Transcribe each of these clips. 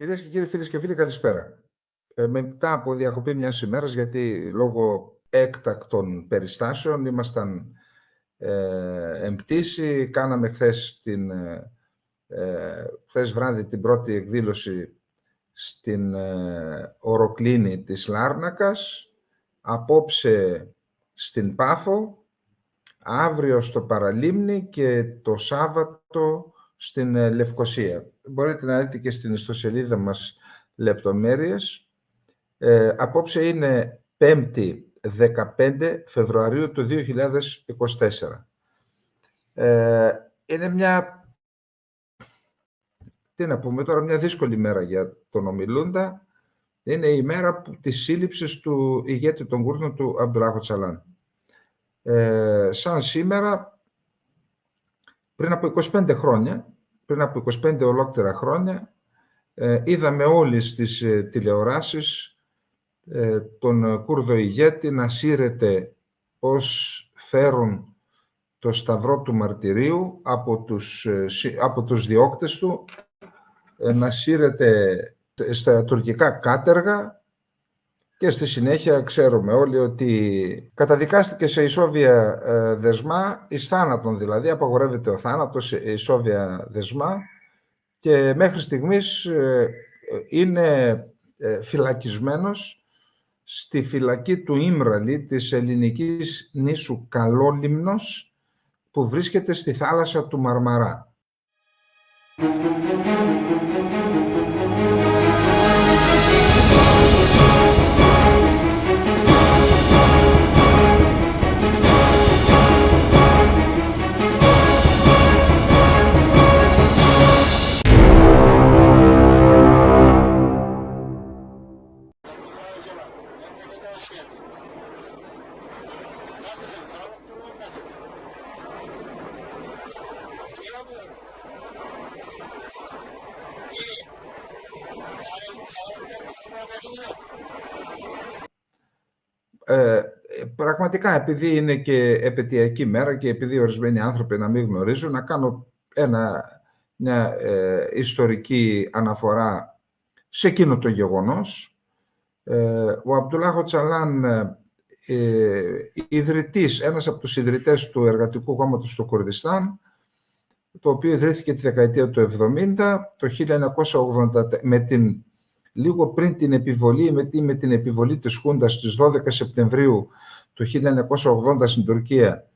Κυρίες και κύριοι, φίλες και φίλοι, καλησπέρα. Μετά από διακοπή μιας ημέρας, γιατί λόγω έκτακτων περιστάσεων ήμασταν εμπτήσει, κάναμε χθες βράδυ την πρώτη εκδήλωση στην οροκλίνη της Λάρνακας, απόψε στην Πάφο, αύριο στο Παραλίμνη και το Σάββατο στην Λευκοσία. Μπορείτε να δείτε και στην ιστοσελίδα μας λεπτομέρειες. Απόψε είναι 5η 15 Φεβρουαρίου του 2024. Είναι μια δύσκολη μέρα για τον ομιλούντα. Είναι η μέρα της σύλληψης του ηγέτη των Κούρδων, του Αμπτουλάχ Οτσαλάν. Σαν σήμερα, πριν από 25 ολόκληρα χρόνια, είδαμε όλοι στις τηλεοράσεις τον Κούρδο ηγέτη να σύρεται ως φέρουν το σταυρό του μαρτυρίου από τους διώκτες του, να σύρεται στα τουρκικά κάτεργα και στη συνέχεια ξέρουμε όλοι ότι καταδικάστηκε σε ισόβια δεσμά, εις θάνατον δηλαδή, απαγορεύεται ο θάνατος σε ισόβια δεσμά και μέχρι στιγμής είναι φυλακισμένος στη φυλακή του Ήμραλη της ελληνικής νήσου Καλόλυμνος που βρίσκεται στη θάλασσα του Μαρμαρά. Πραγματικά, επειδή είναι και επετειακή μέρα και επειδή ορισμένοι άνθρωποι να μην γνωρίζουν, να κάνω μια ιστορική αναφορά σε εκείνο το γεγονός. Ο Αμπτουλάχ Οτσαλάν, ένας από τους ιδρυτές του Εργατικού Κόμματος στο Κουρδιστάν, το οποίο ιδρύθηκε τη δεκαετία του 70, το 1980, λίγο πριν την επιβολή, με την επιβολή της Χούντας στις 12 Σεπτεμβρίου του 1980 στην Τουρκία,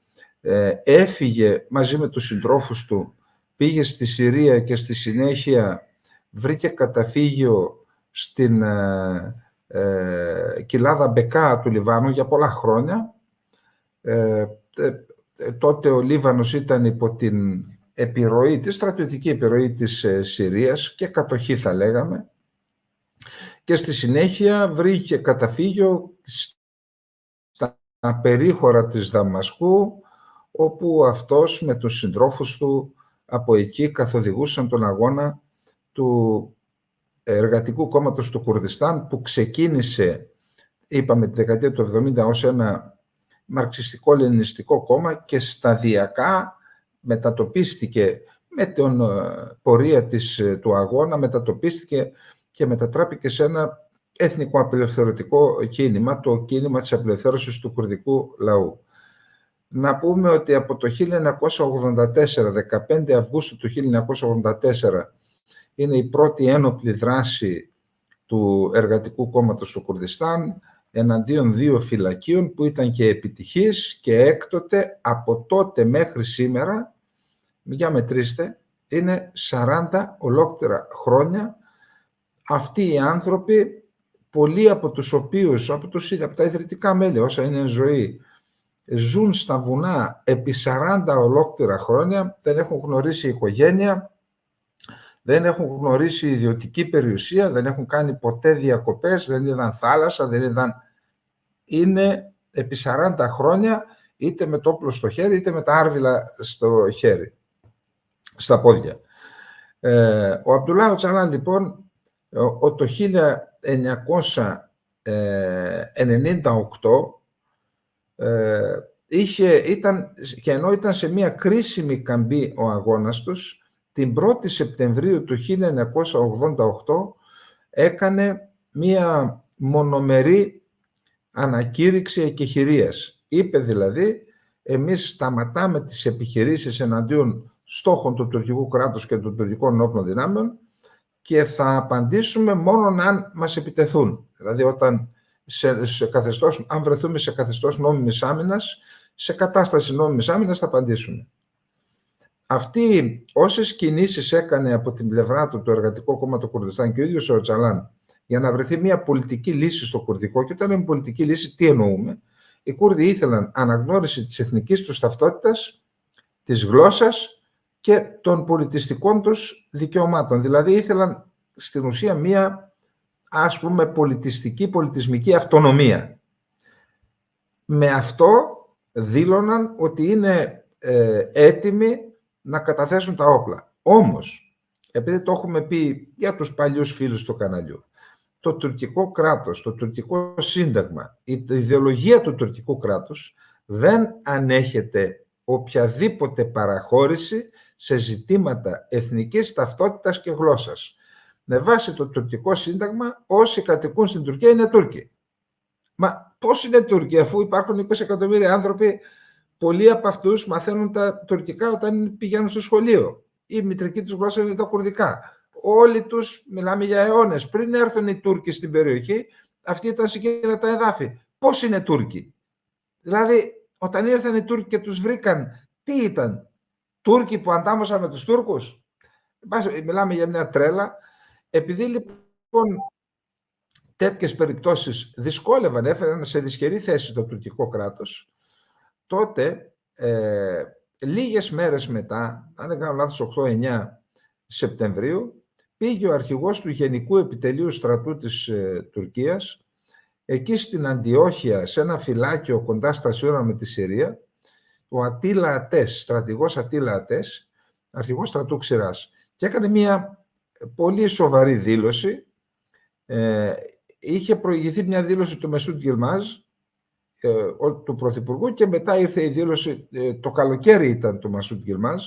έφυγε μαζί με τους συντρόφους του, πήγε στη Συρία και στη συνέχεια βρήκε καταφύγιο στην κοιλάδα Μπεκά του Λιβάνου για πολλά χρόνια. Τότε ο Λίβανος ήταν υπό την επιρροή, τη στρατιωτική επιρροή της Συρίας και κατοχή θα λέγαμε. Και στη συνέχεια βρήκε καταφύγιο στα περίχωρα της Δαμασκού, όπου αυτός με τους συντρόφους του από εκεί καθοδηγούσαν τον αγώνα του Εργατικού Κόμματος του Κουρδιστάν, που ξεκίνησε, είπαμε, τη δεκαετία του 70 ως ένα μαρξιστικό-λενινιστικό κόμμα και σταδιακά μετατοπίστηκε με την πορεία του αγώνα, μετατοπίστηκε και μετατράπηκε σε ένα εθνικό απελευθερωτικό κίνημα, το κίνημα της απελευθέρωσης του κουρδικού λαού. Να πούμε ότι από το 1984, 15 Αυγούστου του 1984, είναι η πρώτη ένοπλη δράση του Εργατικού Κόμματος του Κουρδιστάν εναντίον 2 φυλακίων που ήταν και επιτυχής, και έκτοτε από τότε μέχρι σήμερα, για μετρήστε, είναι 40 ολόκληρα χρόνια. Αυτοί οι άνθρωποι, πολλοί από τους οποίους, από τα ιδρυτικά μέλη όσα είναι ζωή, ζουν στα βουνά επί 40 ολόκληρα χρόνια, δεν έχουν γνωρίσει οικογένεια, δεν έχουν γνωρίσει ιδιωτική περιουσία, δεν έχουν κάνει ποτέ διακοπές, δεν είδαν θάλασσα, είναι επί 40 χρόνια είτε με το όπλο στο χέρι, είτε με τα άρβιλα στο χέρι, στα πόδια. Ο Αμπτουλάχ Οτσαλάν, λοιπόν, το 1998 και ενώ ήταν σε μια κρίσιμη καμπή ο αγώνας τους, την 1η Σεπτεμβρίου του 1988 έκανε μία μονομερή ανακήρυξη εκεχηρίας. Είπε δηλαδή, εμείς σταματάμε τις επιχειρήσεις εναντίον στόχων του τουρκικού κράτους και των τουρκικών όπλων δυνάμεων και θα απαντήσουμε μόνο αν μας επιτεθούν. Δηλαδή όταν αν βρεθούμε σε καθεστώς νόμιμης άμυνας, σε κατάσταση νόμιμης άμυνας θα απαντήσουμε. Αυτή όσες κινήσεις έκανε από την πλευρά του το Εργατικό Κόμμα του Κουρδιστάν και ο ίδιος ο Οτσαλάν για να βρεθεί μια πολιτική λύση στο κουρδικό, και όταν λέμε πολιτική λύση τι εννοούμε? Οι Κούρδοι ήθελαν αναγνώριση της εθνικής τους ταυτότητας, της γλώσσας και των πολιτιστικών τους δικαιωμάτων. Δηλαδή ήθελαν στην ουσία μια, ας πούμε, πολιτισμική αυτονομία. Με αυτό δήλωναν ότι είναι έτοιμοι να καταθέσουν τα όπλα. Όμως, επειδή το έχουμε πει για τους παλιούς φίλους του καναλιού, το τουρκικό κράτος, το τουρκικό σύνταγμα, η ιδεολογία του τουρκικού κράτους δεν ανέχεται οποιαδήποτε παραχώρηση σε ζητήματα εθνικής ταυτότητας και γλώσσας. Με βάση το τουρκικό σύνταγμα, όσοι κατοικούν στην Τουρκία είναι Τούρκοι. Μα πώς είναι Τούρκοι, αφού υπάρχουν 20 εκατομμύρια άνθρωποι, πολλοί από αυτούς μαθαίνουν τα τουρκικά όταν πηγαίνουν στο σχολείο. Η μητρική τους γλώσσα είναι τα κουρδικά. Όλοι τους, μιλάμε για αιώνες, πριν έρθουν οι Τούρκοι στην περιοχή, αυτοί ήταν σε εκείνα τα εδάφη. Πώς είναι Τούρκοι? Δηλαδή, όταν ήρθαν οι Τούρκοι και τους βρήκαν, τι ήταν? Τούρκοι που αντάμωσαν με τους Τούρκους? Μιλάμε για μια τρέλα. Επειδή λοιπόν τέτοιες περιπτώσεις δυσκόλευαν, έφεραν σε δυσχερή θέση το τουρκικό κράτος, τότε λίγες μέρες μετά, αν δεν κάνω λάθος 8-9 Σεπτεμβρίου, πήγε ο αρχηγός του Γενικού Επιτελείου Στρατού της Τουρκίας, εκεί στην Αντιόχεια, σε ένα φυλάκιο κοντά στα σύνορα με τη Συρία, ο Ατίλα Ατές, στρατηγός Ατίλα Ατές, αρχηγός στρατού Ξηράς, και έκανε μια πολύ σοβαρή δήλωση. Είχε προηγηθεί μια δήλωση του Μεσούτ Γιλμάζ, του Πρωθυπουργού, και μετά ήρθε η δήλωση, το καλοκαίρι ήταν του Μασούτ Γιλμάζ.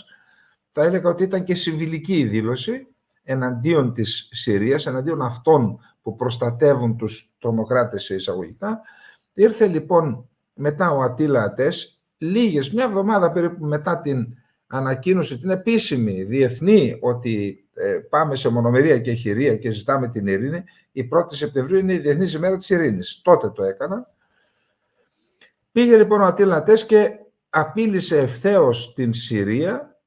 Θα έλεγα ότι ήταν και συμβιλική η δήλωση εναντίον της Συρίας, εναντίον αυτών που προστατεύουν τους τρομοκράτες σε εισαγωγικά. Ήρθε λοιπόν μετά ο Ατίλα Ατές, μια εβδομάδα περίπου μετά την ανακοίνωση, την επίσημη διεθνή, ότι πάμε σε μονομερία και χειρία και ζητάμε την ειρήνη. Η 1η Σεπτεμβρίου είναι η Διεθνής ημέρα της ειρήνης. Τότε το έκανα. Πήγε λοιπόν ο Ατίλα Ατές και απείλησε ευθέως την Συρία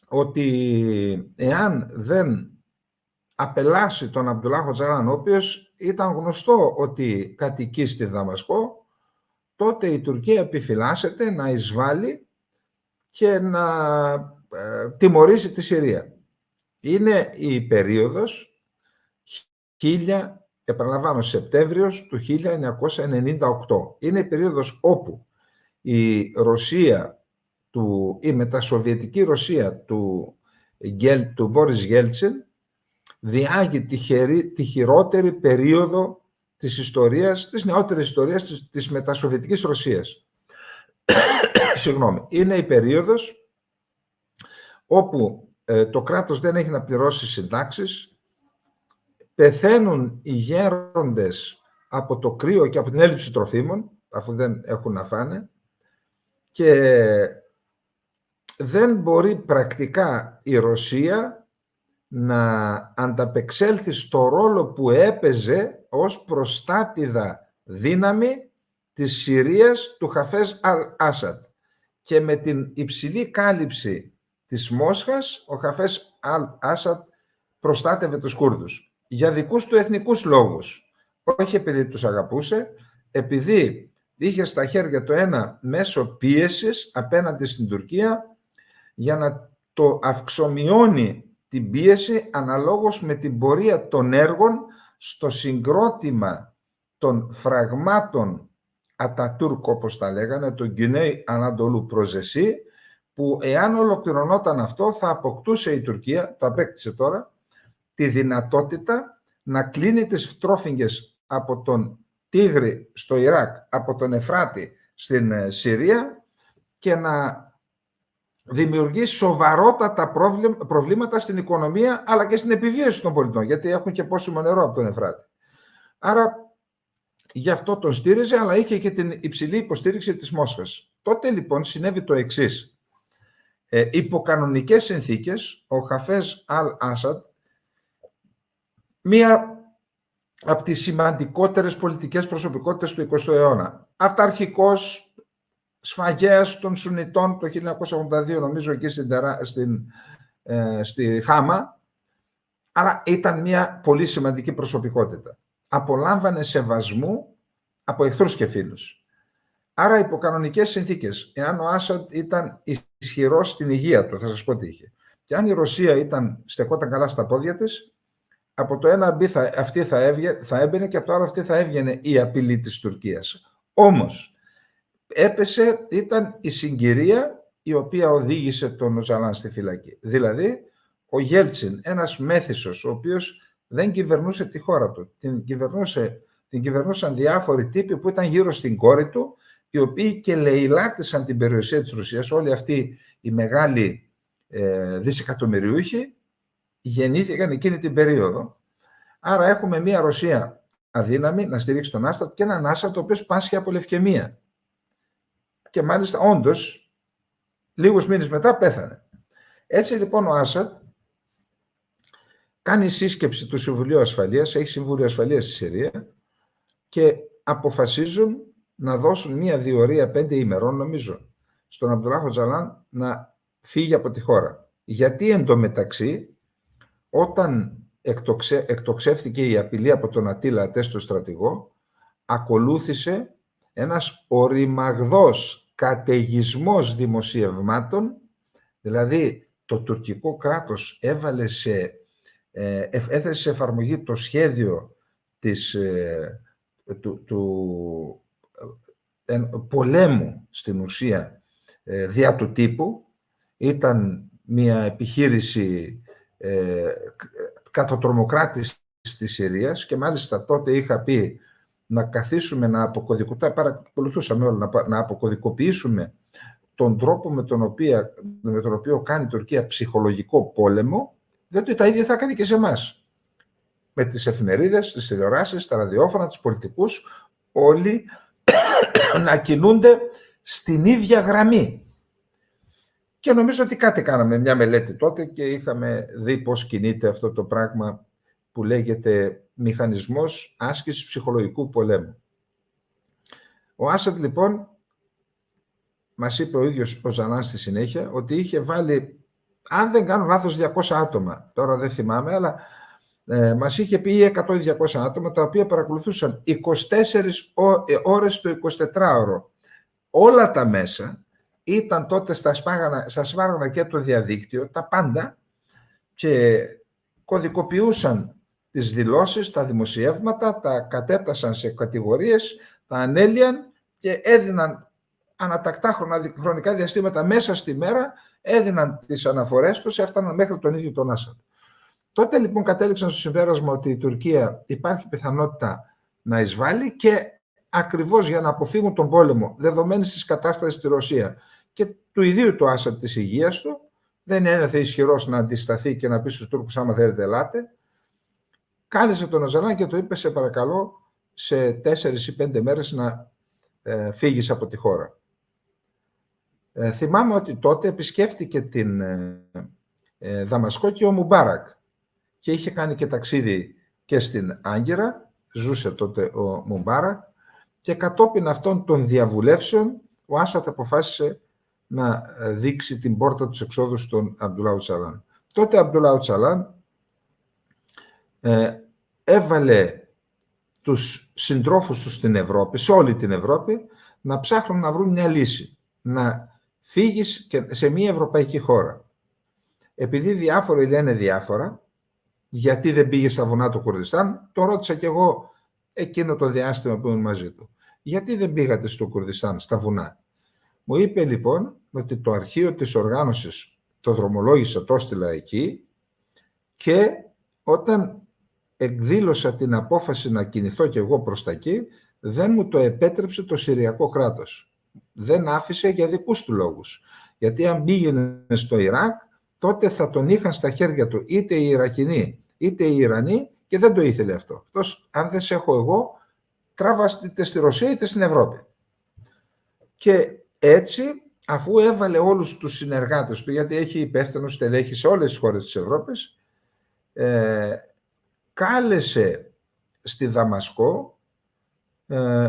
ότι εάν δεν απελάσει τον Αμπτουλάχ Οτσαλάν, ο οποίος ήταν γνωστό ότι κατοικεί στη Δαμασκό, τότε η Τουρκία επιφυλάσσεται να εισβάλλει και να τιμωρήσει τη Συρία. Είναι η περίοδος επαναλαμβάνω, Σεπτέμβριος του 1998. Είναι η περίοδος όπου η Ρωσία, η μετασοβιετική Ρωσία του Μπόρις Γέλτσιν διάγει τη χειρότερη περίοδο της ιστορίας, της νεότερης ιστορίας της μετασοβιετικής Ρωσίας. Συγγνώμη. Είναι η περίοδος όπου το κράτος δεν έχει να πληρώσει συντάξεις, πεθαίνουν οι γέροντες από το κρύο και από την έλλειψη τροφίμων, αφού δεν έχουν να φάνε, και δεν μπορεί πρακτικά η Ρωσία να ανταπεξέλθει στο ρόλο που έπαιζε ως προστάτηδα δύναμη της Συρίας του Χαφέζ Αλ-Άσαντ. Και με την υψηλή κάλυψη της Μόσχας, ο Χαφέζ Αλ-Άσαντ προστάτευε τους Κούρδους για δικούς του εθνικούς λόγους. Όχι επειδή τους αγαπούσε, επειδή είχε στα χέρια το ένα μέσο πίεσης απέναντι στην Τουρκία για να το αυξομειώνει την πίεση αναλόγως με την πορεία των έργων στο συγκρότημα των φραγμάτων Ατατούρκ, όπως τα λέγανε, το Γκινέι Ανατολού Προζεσί, που εάν ολοκληρωνόταν αυτό θα αποκτούσε η Τουρκία, το απέκτησε τώρα, τη δυνατότητα να κλείνει τις φτρόφιγγες από τον Τίγρη στο Ιράκ, από τον Εφράτη στην Συρία, και να δημιουργεί σοβαρότατα προβλήματα στην οικονομία αλλά και στην επιβίωση των πολιτών, γιατί έχουν και πόσιμο νερό από τον Εφράτη. Άρα γι' αυτό τον στήριζε, αλλά είχε και την υψηλή υποστήριξη της Μόσχας. Τότε λοιπόν συνέβη το εξής. Υπό κανονικές συνθήκες, ο Χαφέζ Αλ-Άσαντ, μία από τις σημαντικότερες πολιτικές προσωπικότητες του 20ου αιώνα, αυταρχικός, σφαγέας των Σουνιτών το 1982, νομίζω εκεί στη Χάμα, αλλά ήταν μια πολύ σημαντική προσωπικότητα. Απολάμβανε σεβασμού από εχθρούς και φίλους. Άρα υπό κανονικές συνθήκες, εάν ο Άσαντ ήταν ισχυρός στην υγεία του, θα σας πω τι είχε, και αν η Ρωσία στεκόταν καλά στα πόδια της, από το ένα αυτή θα έμπαινε και από το άλλο αυτή θα έβγαινε η απειλή της Τουρκίας. Όμως, ήταν η συγκυρία η οποία οδήγησε τον Οζαλάν στη φυλακή. Δηλαδή, ο Γέλτσιν, ένας μέθησος, ο οποίος δεν κυβερνούσε τη χώρα του. Την κυβερνούσαν διάφοροι τύποι που ήταν γύρω στην κόρη του, οι οποίοι και λαιλάτισαν την περιουσία της Ρωσίας. Όλοι αυτοί οι μεγάλοι δισεκατομμυριούχοι γεννήθηκαν εκείνη την περίοδο. Άρα έχουμε μια Ρωσία αδύναμη να στηρίξει τον Άσαντ και έναν Άσαντ ο οποίος πάσχει από λευκαιμία. Και μάλιστα όντως λίγους μήνες μετά πέθανε. Έτσι λοιπόν ο Άσαντ κάνει σύσκεψη του Συμβουλίου Ασφαλείας, έχει Συμβούλιο Ασφαλείας στη Συρία και αποφασίζουν να δώσουν μια διορία 5 ημερών, νομίζω, στον Αμπτουλάχ Οτζαλάν να φύγει από τη χώρα. Γιατί εντωμεταξύ, όταν εκτοξεύτηκε η απειλή από τον Ατίλα Ατέστο στρατηγό, ακολούθησε ένας οριμαγδός καταιγισμός δημοσιευμάτων, δηλαδή το τουρκικό κράτος έθεσε σε εφαρμογή το σχέδιο του πολέμου στην ουσία δια του τύπου. Ήταν μια επιχείρηση κατατρομοκράτης της Συρίας και μάλιστα τότε είχα πει να καθίσουμε να παρακολουθούσαμε όλοι, να αποκωδικοποιήσουμε τον τρόπο με τον οποίο κάνει η Τουρκία ψυχολογικό πόλεμο, διότι τα ίδια θα κάνει και σε εμάς. Με τις εφημερίδες, τις τηλεοράσεις, τα ραδιόφωνα, τους πολιτικούς, όλοι να κινούνται στην ίδια γραμμή. Και νομίζω ότι κάτι κάναμε, μια μελέτη τότε και είχαμε δει πώς κινείται αυτό το πράγμα που λέγεται μηχανισμός άσκησης ψυχολογικού πολέμου. Ο Άσαντ λοιπόν, μας είπε ο ίδιος ο Ζαλάν στη συνέχεια, ότι είχε βάλει, αν δεν κάνω λάθος, 200 άτομα, τώρα δεν θυμάμαι, αλλά μας είχε πει 100-200 άτομα, τα οποία παρακολουθούσαν 24 ώρες το 24ωρο. Όλα τα μέσα ήταν τότε στα σφάγανα και το διαδίκτυο, τα πάντα, και κωδικοποιούσαν τις δηλώσεις, τα δημοσιεύματα, τα κατέτασαν σε κατηγορίες, τα ανέλυαν και έδιναν ανατακτά χρονικά διαστήματα μέσα στη μέρα, έδιναν τις αναφορές τους, έφταναν μέχρι τον ίδιο τον Άσαντ. Τότε λοιπόν κατέληξαν στο συμπέρασμα ότι η Τουρκία υπάρχει πιθανότητα να εισβάλλει και ακριβώς για να αποφύγουν τον πόλεμο, δεδομένης της κατάστασης στη Ρωσία και του ιδίου του Άσαντ, της υγείας του, δεν ένεθε ισχυρός να αντισταθεί και να πει στους Τούρκους άμα θέλετε ελάτε. Κάλεσε τον Οζαλάν και το είπε, σε παρακαλώ, σε 4 ή 5 μέρες να φύγεις από τη χώρα. Θυμάμαι ότι τότε επισκέφτηκε την Δαμασκό και ο Μουμπάρακ και είχε κάνει και ταξίδι και στην Άγκυρα, ζούσε τότε ο Μουμπάρακ, και κατόπιν αυτών των διαβουλεύσεων ο Άσαντ αποφάσισε να δείξει την πόρτα του εξόδου στον Αμπτουλάχ Οτζαλάν. Τότε ο Αμπτουλάχ Οτζαλάν έβαλε τους συντρόφους του στην Ευρώπη, σε όλη την Ευρώπη, να ψάχνουν να βρουν μια λύση, να φύγεις σε μια ευρωπαϊκή χώρα. Επειδή διάφοροι λένε διάφορα, γιατί δεν πήγε στα βουνά του Κουρδιστάν, το ρώτησα κι εγώ εκείνο το διάστημα που ήμουν μαζί του. Γιατί δεν πήγατε στο Κουρδιστάν, στα βουνά? Μου είπε λοιπόν ότι το αρχείο της οργάνωσης το δρομολόγησα, το έστειλα εκεί, και όταν εκδήλωσα την απόφαση να κινηθώ κι εγώ προς τα εκεί, δεν μου το επέτρεψε το Συριακό κράτος. Δεν άφησε για δικούς του λόγους. Γιατί αν πήγαινε στο Ιράκ, τότε θα τον είχαν στα χέρια του είτε οι Ιρακινοί είτε οι Ιρανοί και δεν το ήθελε αυτό. Αυτός, αν δεν σε έχω εγώ, τράβα είτε στη Ρωσία είτε στην Ευρώπη. Και έτσι, αφού έβαλε όλους τους συνεργάτες του, γιατί έχει υπεύθυνους στελέχη σε όλες τις χώρες της Ευρώπης, κάλεσε στη Δαμασκό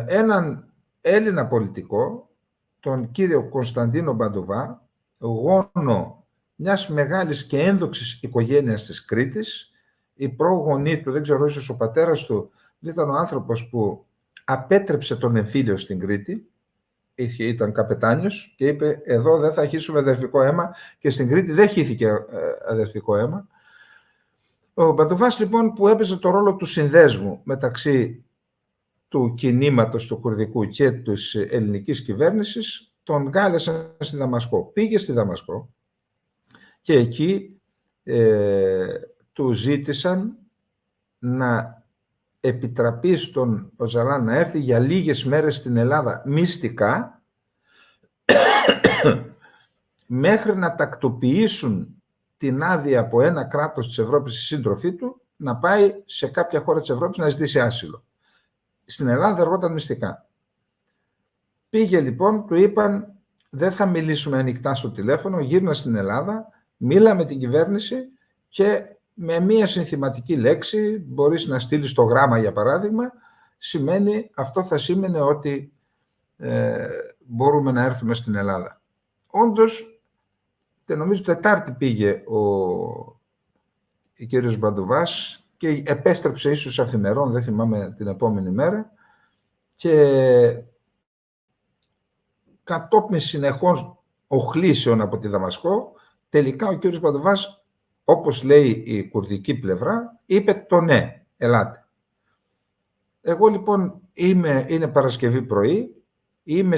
έναν Έλληνα πολιτικό, τον κύριο Κωνσταντίνο Μπαντοβά, γόνο μιας μεγάλης και ένδοξης οικογένειας της Κρήτης. Η πρόγονή του, δεν ξέρω, ίσως ο πατέρας του, ήταν ο άνθρωπος που απέτρεψε τον εμφύλιο στην Κρήτη. Ήταν καπετάνιος και είπε, εδώ δεν θα χύσουμε αδερφικό αίμα, και στην Κρήτη δεν χύθηκε αδερφικό αίμα. Ο Μπαντοβάς, λοιπόν, που έπαιζε το ρόλο του συνδέσμου μεταξύ του κινήματος του κουρδικού και της ελληνικής κυβέρνησης, τον κάλεσαν στη Δαμασκό. Πήγε στη Δαμασκό και εκεί του ζήτησαν να επιτραπεί στον Οζαλάν να έρθει για λίγες μέρες στην Ελλάδα μυστικά μέχρι να τακτοποιήσουν την άδεια από ένα κράτος της Ευρώπης, η σύντροφή του, να πάει σε κάποια χώρα της Ευρώπης να ζητήσει άσυλο. Στην Ελλάδα εργόταν μυστικά. Πήγε λοιπόν, του είπαν, δεν θα μιλήσουμε ανοιχτά στο τηλέφωνο, γύρνα στην Ελλάδα, μίλα με την κυβέρνηση και με μία συνθηματική λέξη, μπορείς να στείλεις το γράμμα για παράδειγμα, αυτό θα σήμαινε ότι μπορούμε να έρθουμε στην Ελλάδα. Όντως, νομίζω Τετάρτη πήγε ο κύριος Μπαντοβάς και επέστρεψε ίσως αυθημερών, δεν θυμάμαι, την επόμενη μέρα, και κατόπιν συνεχώς οχλήσεων από τη Δαμασκό, τελικά ο κύριος Μπαντοβάς, όπως λέει η κουρδική πλευρά, είπε το ναι, ελάτε. Εγώ λοιπόν είναι Παρασκευή πρωί, είμαι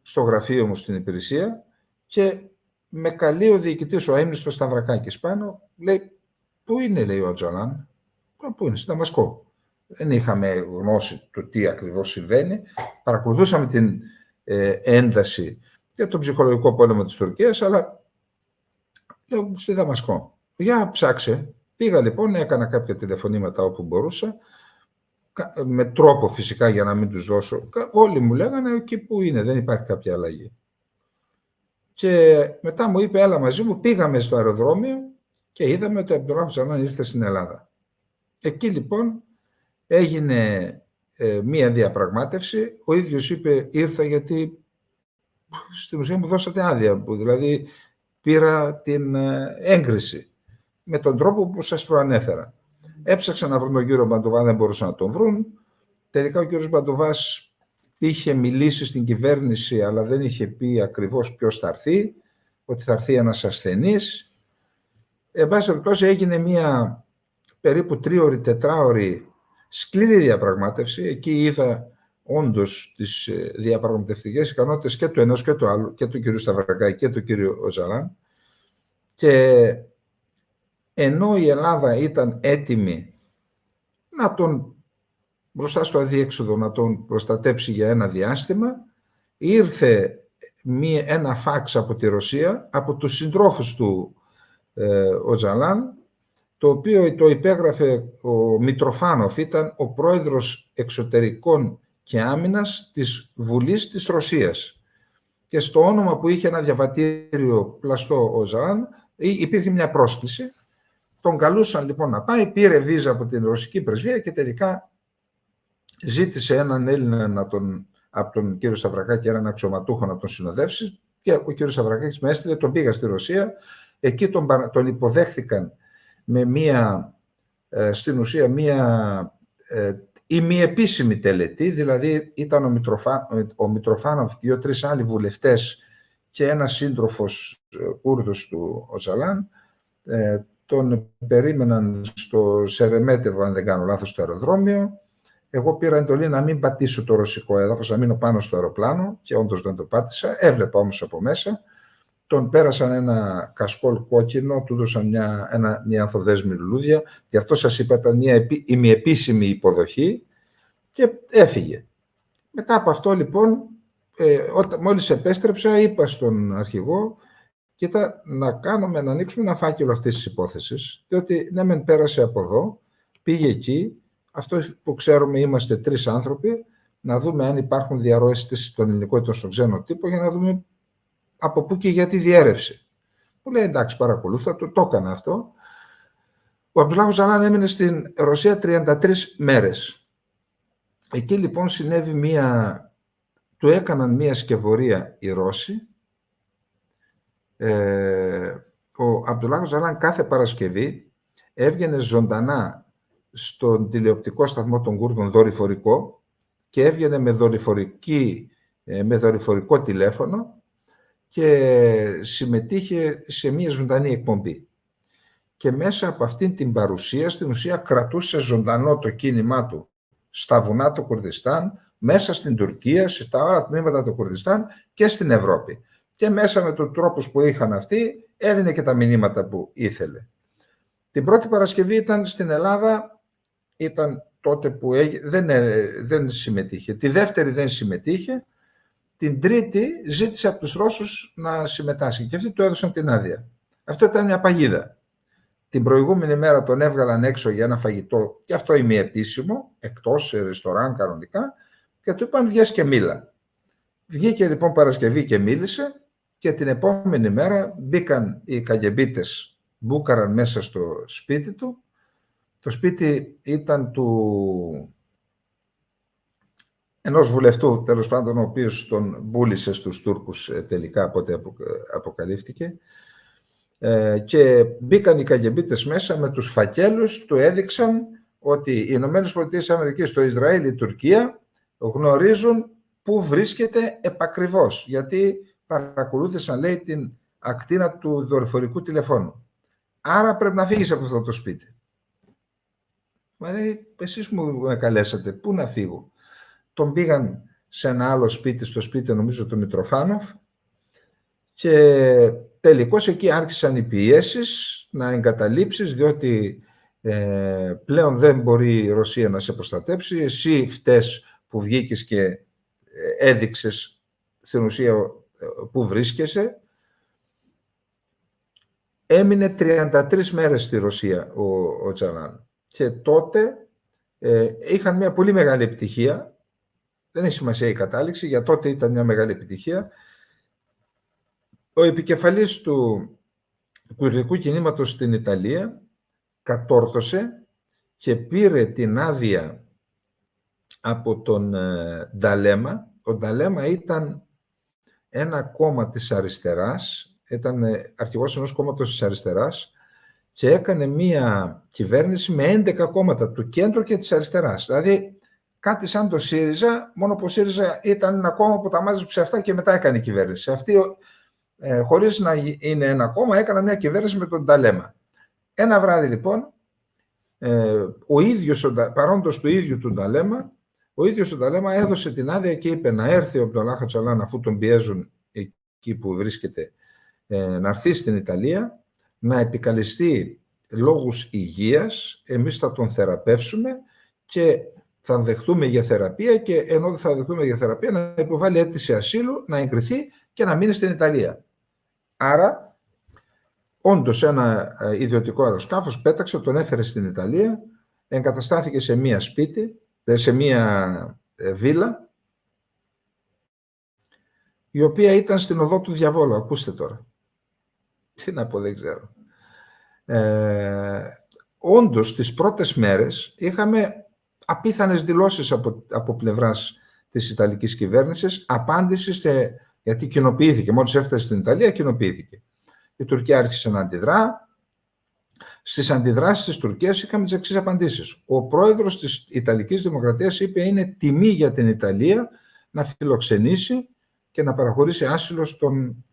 στο γραφείο μου στην υπηρεσία και με καλεί ο διοικητής, ο Αείμνηστος Σταυρακάκης πάνω, λέει, πού είναι, λέει ο Οτζαλάν, πού είναι, στη Δαμασκό. Δεν είχαμε γνώση του τι ακριβώς συμβαίνει, παρακολουθούσαμε την ένταση και τον ψυχολογικό πόλεμο της Τουρκίας, αλλά λέω, στη Δαμασκό. Για ψάξε. Πήγα λοιπόν, έκανα κάποια τηλεφωνήματα όπου μπορούσα, με τρόπο φυσικά για να μην τους δώσω. Όλοι μου λέγανε εκεί που είναι, δεν υπάρχει κάποια αλλαγή. Και μετά μου είπε, έλα μαζί μου, πήγαμε στο αεροδρόμιο και είδαμε ότι ο Αμπτουλάχ Οζαλάν ήρθε στην Ελλάδα. Εκεί λοιπόν έγινε μία διαπραγμάτευση. Ο ίδιος είπε, ήρθα γιατί στην ουσία μου δώσατε άδεια, δηλαδή πήρα την έγκριση με τον τρόπο που σας προανέφερα. Έψαξαν να βρουν τον κύριο Μπαντοβά, δεν μπορούσαν να τον βρουν. Τελικά ο κύριος Μπαντοβάς είχε μιλήσει στην κυβέρνηση, αλλά δεν είχε πει ακριβώς ποιος θα έρθει, ότι θα έρθει ένας ασθενής. Εν πάση περιπτώσει έγινε μία περίπου 3ωρη-4ωρη σκληρή διαπραγμάτευση. Εκεί είδα όντως τις διαπραγματευτικές ικανότητες και του ενός και του άλλου, και του κύριου Σταυρακάκη και του κύριου Οζαλάν. Και ενώ η Ελλάδα ήταν έτοιμη να τον μπροστά στο αδιέξοδο να τον προστατέψει για ένα διάστημα, ήρθε ένα φάξ από τη Ρωσία, από τους συντρόφους του Οζαλάν, το οποίο το υπέγραφε ο Μητροφάνοφ, ήταν ο πρόεδρος εξωτερικών και άμυνας της Βουλής της Ρωσίας. Και στο όνομα που είχε ένα διαβατήριο πλαστό Οζαλάν, υπήρχε μια πρόσκληση. Τον καλούσαν λοιπόν να πάει, πήρε βίζα από την ρωσική πρεσβεία και τελικά ζήτησε έναν Έλληνα από τον κύριο Σταυρακάκη, έναν αξιωματούχο, να τον συνοδεύσει, και ο κύριος Σταυρακάκης με έστειλε, τον πήγα στη Ρωσία. Εκεί τον υποδέχθηκαν με στην ουσία μία ημιεπίσημη τελετή, δηλαδή ήταν ο Μητροφάνοφ και 2-3 άλλοι βουλευτές και ένας σύντροφος Κούρδος του Οζαλάν. Τον περίμεναν στο Σερεμέτεβο, αν δεν κάνω λάθος, στο αεροδρόμιο. Εγώ πήρα εντολή να μην πατήσω το ρωσικό έδαφος, να μείνω πάνω στο αεροπλάνο και όντως δεν το πάτησα. Έβλεπα όμως από μέσα. Τον πέρασαν ένα κασκόλ κόκκινο, του έδωσαν μια ανθοδέσμη λουλούδια. Γι' αυτό σας είπα, ήταν μια ημιεπίσημη υποδοχή και έφυγε. Μετά από αυτό λοιπόν μόλις επέστρεψα, είπα στον αρχηγό, κοίτα, να ανοίξουμε ένα φάκελο αυτής της υπόθεσης, διότι ναι μεν πέρασε από εδώ, πήγε εκεί, αυτό που ξέρουμε είμαστε 3 άνθρωποι, να δούμε αν υπάρχουν διαρροές στον ελληνικό ή στον ξένο τύπο, για να δούμε από πού και γιατί διέρευσε. Μου λέει εντάξει, παρακολούθα, το έκανα αυτό. Ο Αμπτουλάχ Οτζαλάν έμεινε στην Ρωσία 33 μέρες. Εκεί λοιπόν συνέβη του έκαναν μία σκευωρία οι Ρώσοι. Ο Αμπτουλάχ Οτζαλάν κάθε Παρασκευή έβγαινε ζωντανά στον τηλεοπτικό σταθμό των Κούρδων δορυφορικό και έβγαινε με δορυφορικό τηλέφωνο και συμμετείχε σε μία ζωντανή εκπομπή. Και μέσα από αυτήν την παρουσία, στην ουσία κρατούσε ζωντανό το κίνημά του στα βουνά του Κουρδιστάν, μέσα στην Τουρκία, στα άλλα τμήματα του Κουρδιστάν και στην Ευρώπη. Και μέσα με τους τρόπους που είχαν αυτοί, έδινε και τα μηνύματα που ήθελε. Την πρώτη Παρασκευή ήταν στην Ελλάδα, ήταν τότε που δεν συμμετείχε. Τη δεύτερη δεν συμμετείχε. Την τρίτη ζήτησε από τους Ρώσους να συμμετάσχει και αυτοί του έδωσαν την άδεια. Αυτό ήταν μια παγίδα. Την προηγούμενη μέρα τον έβγαλαν έξω για ένα φαγητό, και αυτό ημιεπίσημο, εκτός σε ρεστοράν κανονικά, και του είπαν βγες και μίλα. Βγήκε λοιπόν Παρασκευή και μίλησε, και την επόμενη μέρα μπήκαν οι καγεμπίτες, μπούκαραν μέσα στο σπίτι του. Το σπίτι ήταν ενός βουλευτού, τέλος πάντων, ο οποίος τον μπούλησε στους Τούρκους τελικά, από ό,τι αποκαλύφθηκε. Και μπήκαν οι καγεμπίτες μέσα με τους φακέλους, του έδειξαν ότι οι Ηνωμένες Πολιτείες Αμερικής, το Ισραήλ, η Τουρκία γνωρίζουν πού βρίσκεται επακριβώς, γιατί παρακολούθησαν, λέει, την ακτίνα του δορυφορικού τηλεφώνου. Άρα πρέπει να φύγεις από αυτό το σπίτι. Μα λέει, εσείς μου καλέσατε, πού να φύγω? Τον πήγαν σε ένα άλλο σπίτι, στο σπίτι νομίζω του Μητροφάνοφ, και τελικώς εκεί άρχισαν οι πιέσεις να εγκαταλείψεις, διότι πλέον δεν μπορεί η Ρωσία να σε προστατέψει. Εσύ φταίς που βγήκες και έδειξες στην ουσία που βρίσκεσαι. Έμεινε 33 μέρες στη Ρωσία ο Οτζαλάν, και τότε είχαν μια πολύ μεγάλη επιτυχία. Δεν έχει σημασία η κατάληξη, για τότε ήταν μια μεγάλη επιτυχία. Ο επικεφαλής του κουρδικού κινήματος στην Ιταλία κατόρθωσε και πήρε την άδεια από τον Νταλέμα. Ο Νταλέμα ήταν ένα κόμμα της αριστεράς, ήταν αρχηγός ενός κόμματος της αριστεράς, και έκανε μία κυβέρνηση με 11 κόμματα του κέντρου και της αριστεράς. Δηλαδή κάτι σαν το ΣΥΡΙΖΑ, μόνο που ο ΣΥΡΙΖΑ ήταν ένα κόμμα που τα μάζεψε αυτά και μετά έκανε κυβέρνηση. Αυτή, χωρίς να είναι ένα κόμμα, έκανα μια κυβέρνηση με τον Νταλέμα. Ένα βράδυ λοιπόν, ο ίδιος, παρόντος του ίδιου του Νταλέμα, ο ίδιος ο Νταλέμα έδωσε την άδεια και είπε να έρθει ο Αμπτουλάχ Οτζαλάν, αφού τον πιέζουν εκεί που βρίσκεται, να έρθει στην Ιταλία, να επικαλεστεί λόγους υγείας, εμείς θα τον θεραπεύσουμε και θα δεχτούμε για θεραπεία, και ενώ θα δεχτούμε για θεραπεία να υποβάλει αίτηση ασύλου, να εγκριθεί και να μείνει στην Ιταλία. Άρα, όντως ένα ιδιωτικό αεροσκάφος πέταξε, τον έφερε στην Ιταλία, εγκαταστάθηκε σε μία σπίτι, σε μία βίλα, η οποία ήταν στην οδό του Διαβόλου. Ακούστε τώρα. Τι να πω, δεν ξέρω. Όντως, τις πρώτες μέρες είχαμε απίθανες δηλώσεις από πλευράς της Ιταλικής κυβέρνησης, απάντηση γιατί κοινοποιήθηκε, μόλις έφτασε στην Ιταλία κοινοποιήθηκε. Η Τουρκία άρχισε να αντιδρά. Στις αντιδράσεις της Τουρκίας είχαμε τις εξής απαντήσεις. Ο πρόεδρος της Ιταλικής Δημοκρατίας είπε είναι τιμή για την Ιταλία να φιλοξενήσει και να παραχωρήσει άσυλο στον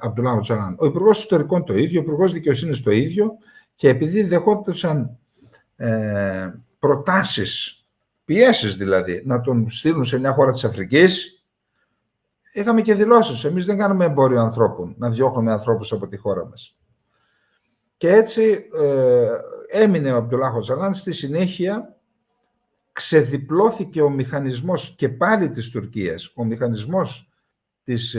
Αμπτουλάχ Οτζαλάν. Ο Υπουργός Ιστορικών το ίδιο, ο Υπουργός Δικαιοσύνης το ίδιο, και επειδή δεχόντουσαν προτάσεις, πιέσεις δηλαδή, να τον στείλουν σε μια χώρα της Αφρικής, είχαμε και δηλώσεις. Εμείς δεν κάνουμε εμπόριο ανθρώπων, να διώχνουμε ανθρώπους από τη χώρα μας. Και έτσι έμεινε ο Αμπτουλάχ Οτζαλάν. Στη συνέχεια ξεδιπλώθηκε ο μηχανισμός και πάλι της Τουρκίας, ο μηχανισμός της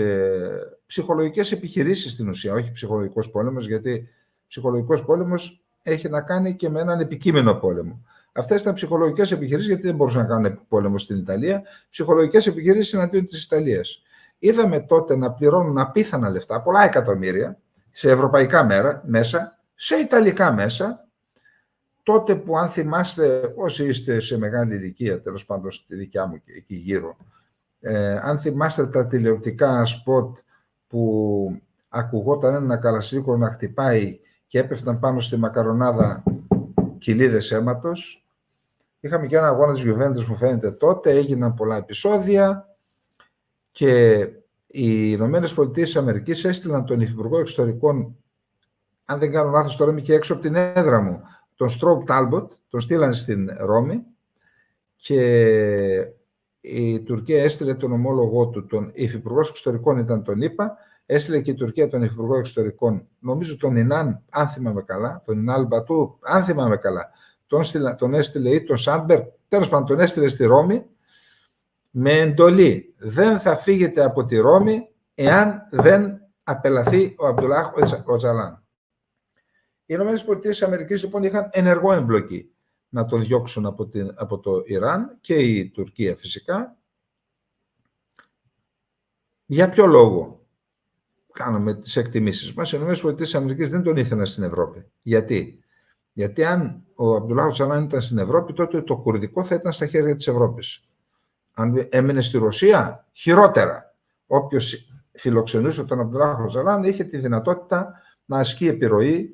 ψυχολογικές επιχειρήσεις στην ουσία, όχι ψυχολογικός πόλεμος, γιατί ψυχολογικός πόλεμος έχει να κάνει και με έναν επικείμενο πόλεμο. Αυτές ήταν ψυχολογικές επιχειρήσεις, γιατί δεν μπορούσαν να κάνουν πόλεμο στην Ιταλία, ψυχολογικές επιχειρήσεις εναντίον της Ιταλίας. Είδαμε τότε να πληρώνουν απίθανα λεφτά, πολλά εκατομμύρια, σε ευρωπαϊκά μέσα, σε ιταλικά μέσα, τότε που, αν θυμάστε, όσοι είστε σε μεγάλη ηλικία, τέλος πάντων στη δικιά μου εκεί γύρω, αν θυμάστε τα τηλεοπτικά σποτ που ακουγόταν ένα καλασρίκο να χτυπάει και έπεφταν πάνω στη μακαρονάδα κοιλίδες αίματος. Είχαμε και ένα αγώνα της Juventus, μου φαίνεται τότε, έγιναν πολλά επεισόδια και οι Ηνωμένες Πολιτείες της Αμερικής έστειλαν τον Υφυπουργό Εξωτερικών, αν δεν κάνω λάθος τώρα είμαι και έξω από την έδρα μου, τον Στρόπ Τάλμποτ, τον στείλαν στην Ρώμη και η Τουρκία έστειλε τον ομόλογό του, τον Υφυπουργός Εξωτερικών ήταν τον ΗΠΑ, έστειλε και η Τουρκία τον Υφυπουργό Εξωτερικών, νομίζω τον Ινάν, αν θυμάμαι καλά, τον Ινάλ Μπατού, αν θυμάμαι καλά, τον έστειλε ή τον Σάντμπερ, τέλος πάντων τον έστειλε στη Ρώμη με εντολή. Δεν θα φύγετε από τη Ρώμη εάν δεν απελαθεί ο Αμπτουλάχ Οτζαλάν. Οι ΗΠΑ λοιπόν είχαν ενεργό εμπλοκή να τον διώξουν από το Ιράν και η Τουρκία φυσικά. Για ποιο λόγο? Κάναμε τις εκτιμήσεις μας. Οι ΗΠΑ δεν τον ήθελαν στην Ευρώπη. Γιατί? Γιατί αν ο Αμπτουλάχ Οτζαλάν ήταν στην Ευρώπη, τότε το κουρδικό θα ήταν στα χέρια της Ευρώπης. Αν έμενε στη Ρωσία, χειρότερα. Όποιος φιλοξενούσε τον Αμπτουλάχ Οτζαλάν είχε τη δυνατότητα να ασκεί επιρροή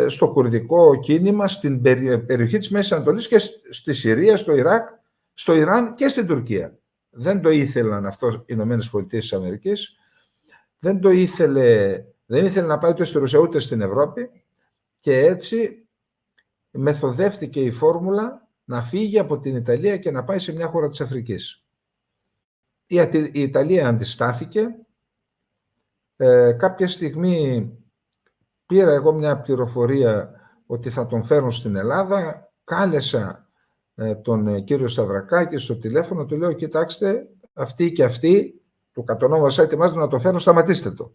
στο κουρδικό κίνημα, στην περιοχή της Μέσης Ανατολής και στη Συρία, στο Ιράκ, στο Ιράν και στην Τουρκία. Δεν το ήθελαν αυτό οι Ηνωμένες Πολιτείες της Αμερικής. Δεν ήθελε να πάει ούτε στη Ρωσία ούτε στην Ευρώπη και έτσι μεθοδεύτηκε η φόρμουλα να φύγει από την Ιταλία και να πάει σε μια χώρα της Αφρικής. Η Ιταλία αντιστάθηκε. Κάποια στιγμή πήρα εγώ μια πληροφορία ότι θα τον φέρουν στην Ελλάδα. Κάλεσα τον κύριο Σταυρακάκη στο τηλέφωνο, του λέω: κοιτάξτε, αυτοί και αυτοί του κατονόμασα ετοιμάζονται να το φέρουν, σταματήστε το.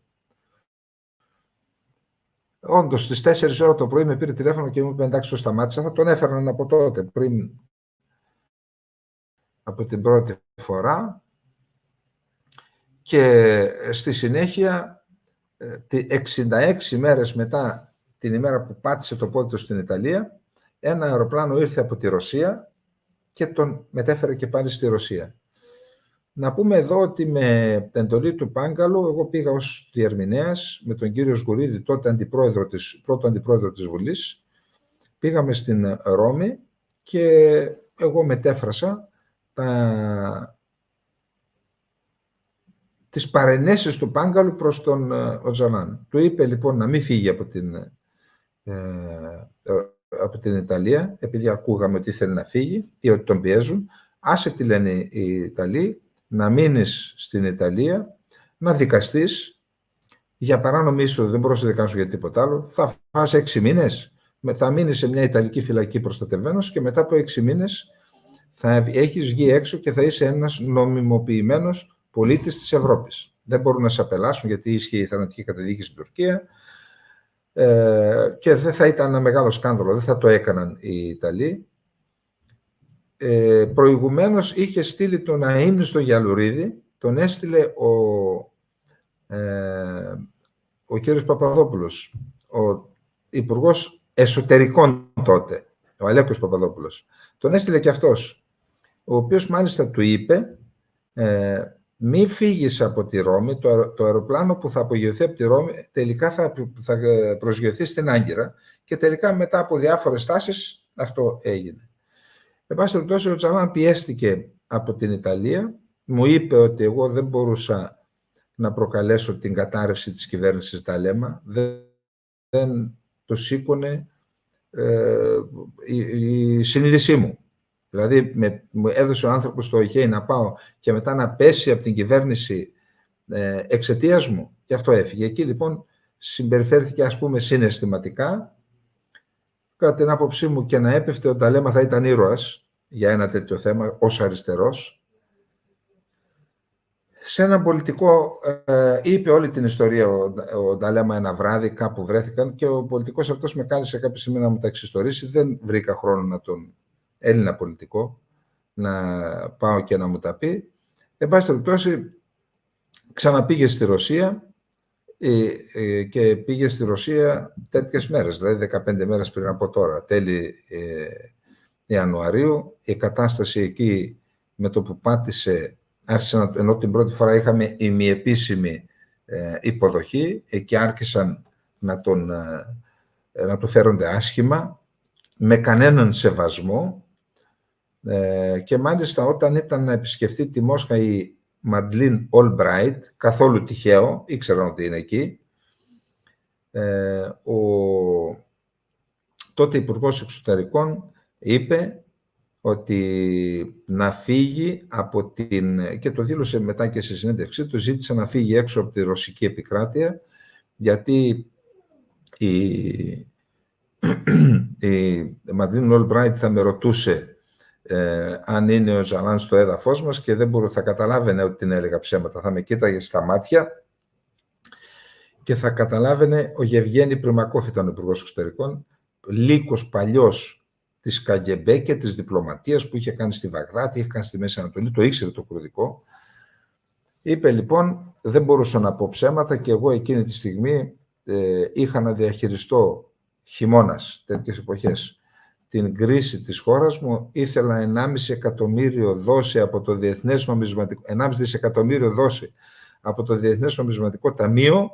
Όντως, στις 4 ώρα το πρωί με πήρε τηλέφωνο και μου είπε: εντάξει, το σταμάτησα. Θα τον έφεραν από τότε, πριν από την πρώτη φορά. Και στη συνέχεια, 66 μέρες μετά την ημέρα που πάτησε το πόδι του στην Ιταλία, ένα αεροπλάνο ήρθε από τη Ρωσία και τον μετέφερε και πάλι στη Ρωσία. Να πούμε εδώ ότι με την εντολή του Πάγκαλου, εγώ πήγα ως διερμηνέας με τον κύριο Σγουρίδη, τότε πρώτο αντιπρόεδρο της Βουλής. Πήγαμε στην Ρώμη και εγώ μετέφρασα τις παρενέσεις του Πάγκαλου προς τον Οτζαλάν. Του είπε λοιπόν να μην φύγει από την Ιταλία, επειδή ακούγαμε ότι ήθελε να φύγει ή ότι τον πιέζουν. Άσε, τι λένε οι Ιταλοί, να μείνεις στην Ιταλία, να δικαστείς για παράνομη είσοδο, δεν μπορείς να δικάσουν για τίποτα άλλο. Θα φας 6 μήνες, θα μείνεις σε μια Ιταλική φυλακή προστατευμένος και μετά από 6 μήνες θα έχεις βγει έξω και θα είσαι ένας νομιμοποιημένος πολίτης της Ευρώπης. Δεν μπορούν να σε απελάσουν γιατί ίσχυε η θανατική καταδίκη στην Τουρκία και δεν θα ήταν ένα μεγάλο σκάνδαλο, δεν θα το έκαναν οι Ιταλοί. Προηγουμένως είχε στείλει τον αείμνηστο Γιαλουρίδη, τον έστειλε ο κύριος Παπαδόπουλος, ο Υπουργός Εσωτερικών τότε, ο Αλέκος Παπαδόπουλος. Τον έστειλε και αυτός, ο οποίος μάλιστα του είπε μη φύγεις από τη Ρώμη, το αεροπλάνο που θα απογειωθεί από τη Ρώμη τελικά θα προσγειωθεί στην Άγκυρα και τελικά μετά από διάφορες τάσεις αυτό έγινε. Εν πάση περιπτώσει, ο Οτζαλάν πιέστηκε από την Ιταλία, μου είπε ότι εγώ δεν μπορούσα να προκαλέσω την κατάρρευση της κυβέρνησης Νταλέμα, δεν το σήκωνε η συνείδησή μου. Δηλαδή, μου έδωσε ο άνθρωπος το OK να πάω και μετά να πέσει από την κυβέρνηση εξαιτίας μου και αυτό έφυγε. Εκεί λοιπόν συμπεριφέρθηκε, ας πούμε, συναισθηματικά κατά την άποψή μου, και να έπεφτε ο Νταλέμα θα ήταν ήρωας για ένα τέτοιο θέμα, ως αριστερός. Σε έναν πολιτικό, είπε όλη την ιστορία ο Νταλέμα ένα βράδυ, κάπου βρέθηκαν, και ο πολιτικός αυτός με κάλεσε κάποια στιγμή να μου τα εξιστορήσει. Δεν βρήκα χρόνο να τον Έλληνα πολιτικό να πάω και να μου τα πει. Εν πάση περιπτώσει, ξαναπήγε στη Ρωσία και πήγε στη Ρωσία τέτοιες μέρες, δηλαδή 15 μέρες πριν από τώρα, τέλη Ιανουαρίου. Η κατάσταση εκεί, με το που πάτησε, άρχισε ενώ την πρώτη φορά είχαμε ημιεπίσημη υποδοχή, εκεί άρχισαν να του φέρονται άσχημα, με κανέναν σεβασμό, και μάλιστα όταν ήταν να επισκεφτεί τη Μόσχα η Μαντλίν Ολμπράιτ, καθόλου τυχαίο, ήξεραν ότι είναι εκεί, ο τότε Υπουργός Εξωτερικών είπε ότι να φύγει από και το δήλωσε μετά και στη συνέντευξή του, ζήτησε να φύγει έξω από τη ρωσική επικράτεια, γιατί η Μαντλίν Ολμπράιτ θα με ρωτούσε αν είναι ο Ζαλάν στο έδαφος μας, και δεν θα καταλάβαινε ότι την έλεγα ψέματα. Θα με κοίταγε στα μάτια και θα καταλάβαινε. Ο Γευγένη Πριμακόφ ήταν ο Υπουργός Εξωτερικών, λύκος παλιός της ΚΑΓΚΕΜΠΕ και της διπλωματίας, που είχε κάνει στη Βαγδάτη, είχε κάνει στη Μέση Ανατολή, το ήξερε το κουρδικό. Είπε λοιπόν, δεν μπορούσα να πω ψέματα, και εγώ εκείνη τη στιγμή είχα να διαχειριστώ χειμώνας, τέτοιες εποχές, την κρίση της χώρας μου. Ήθελα 1,5 εκατομμύριο δόση από το Διεθνές Νομισματικό, 1,5 δισεκατομμύριο δόση από το Διεθνές Νομισματικό Ταμείο,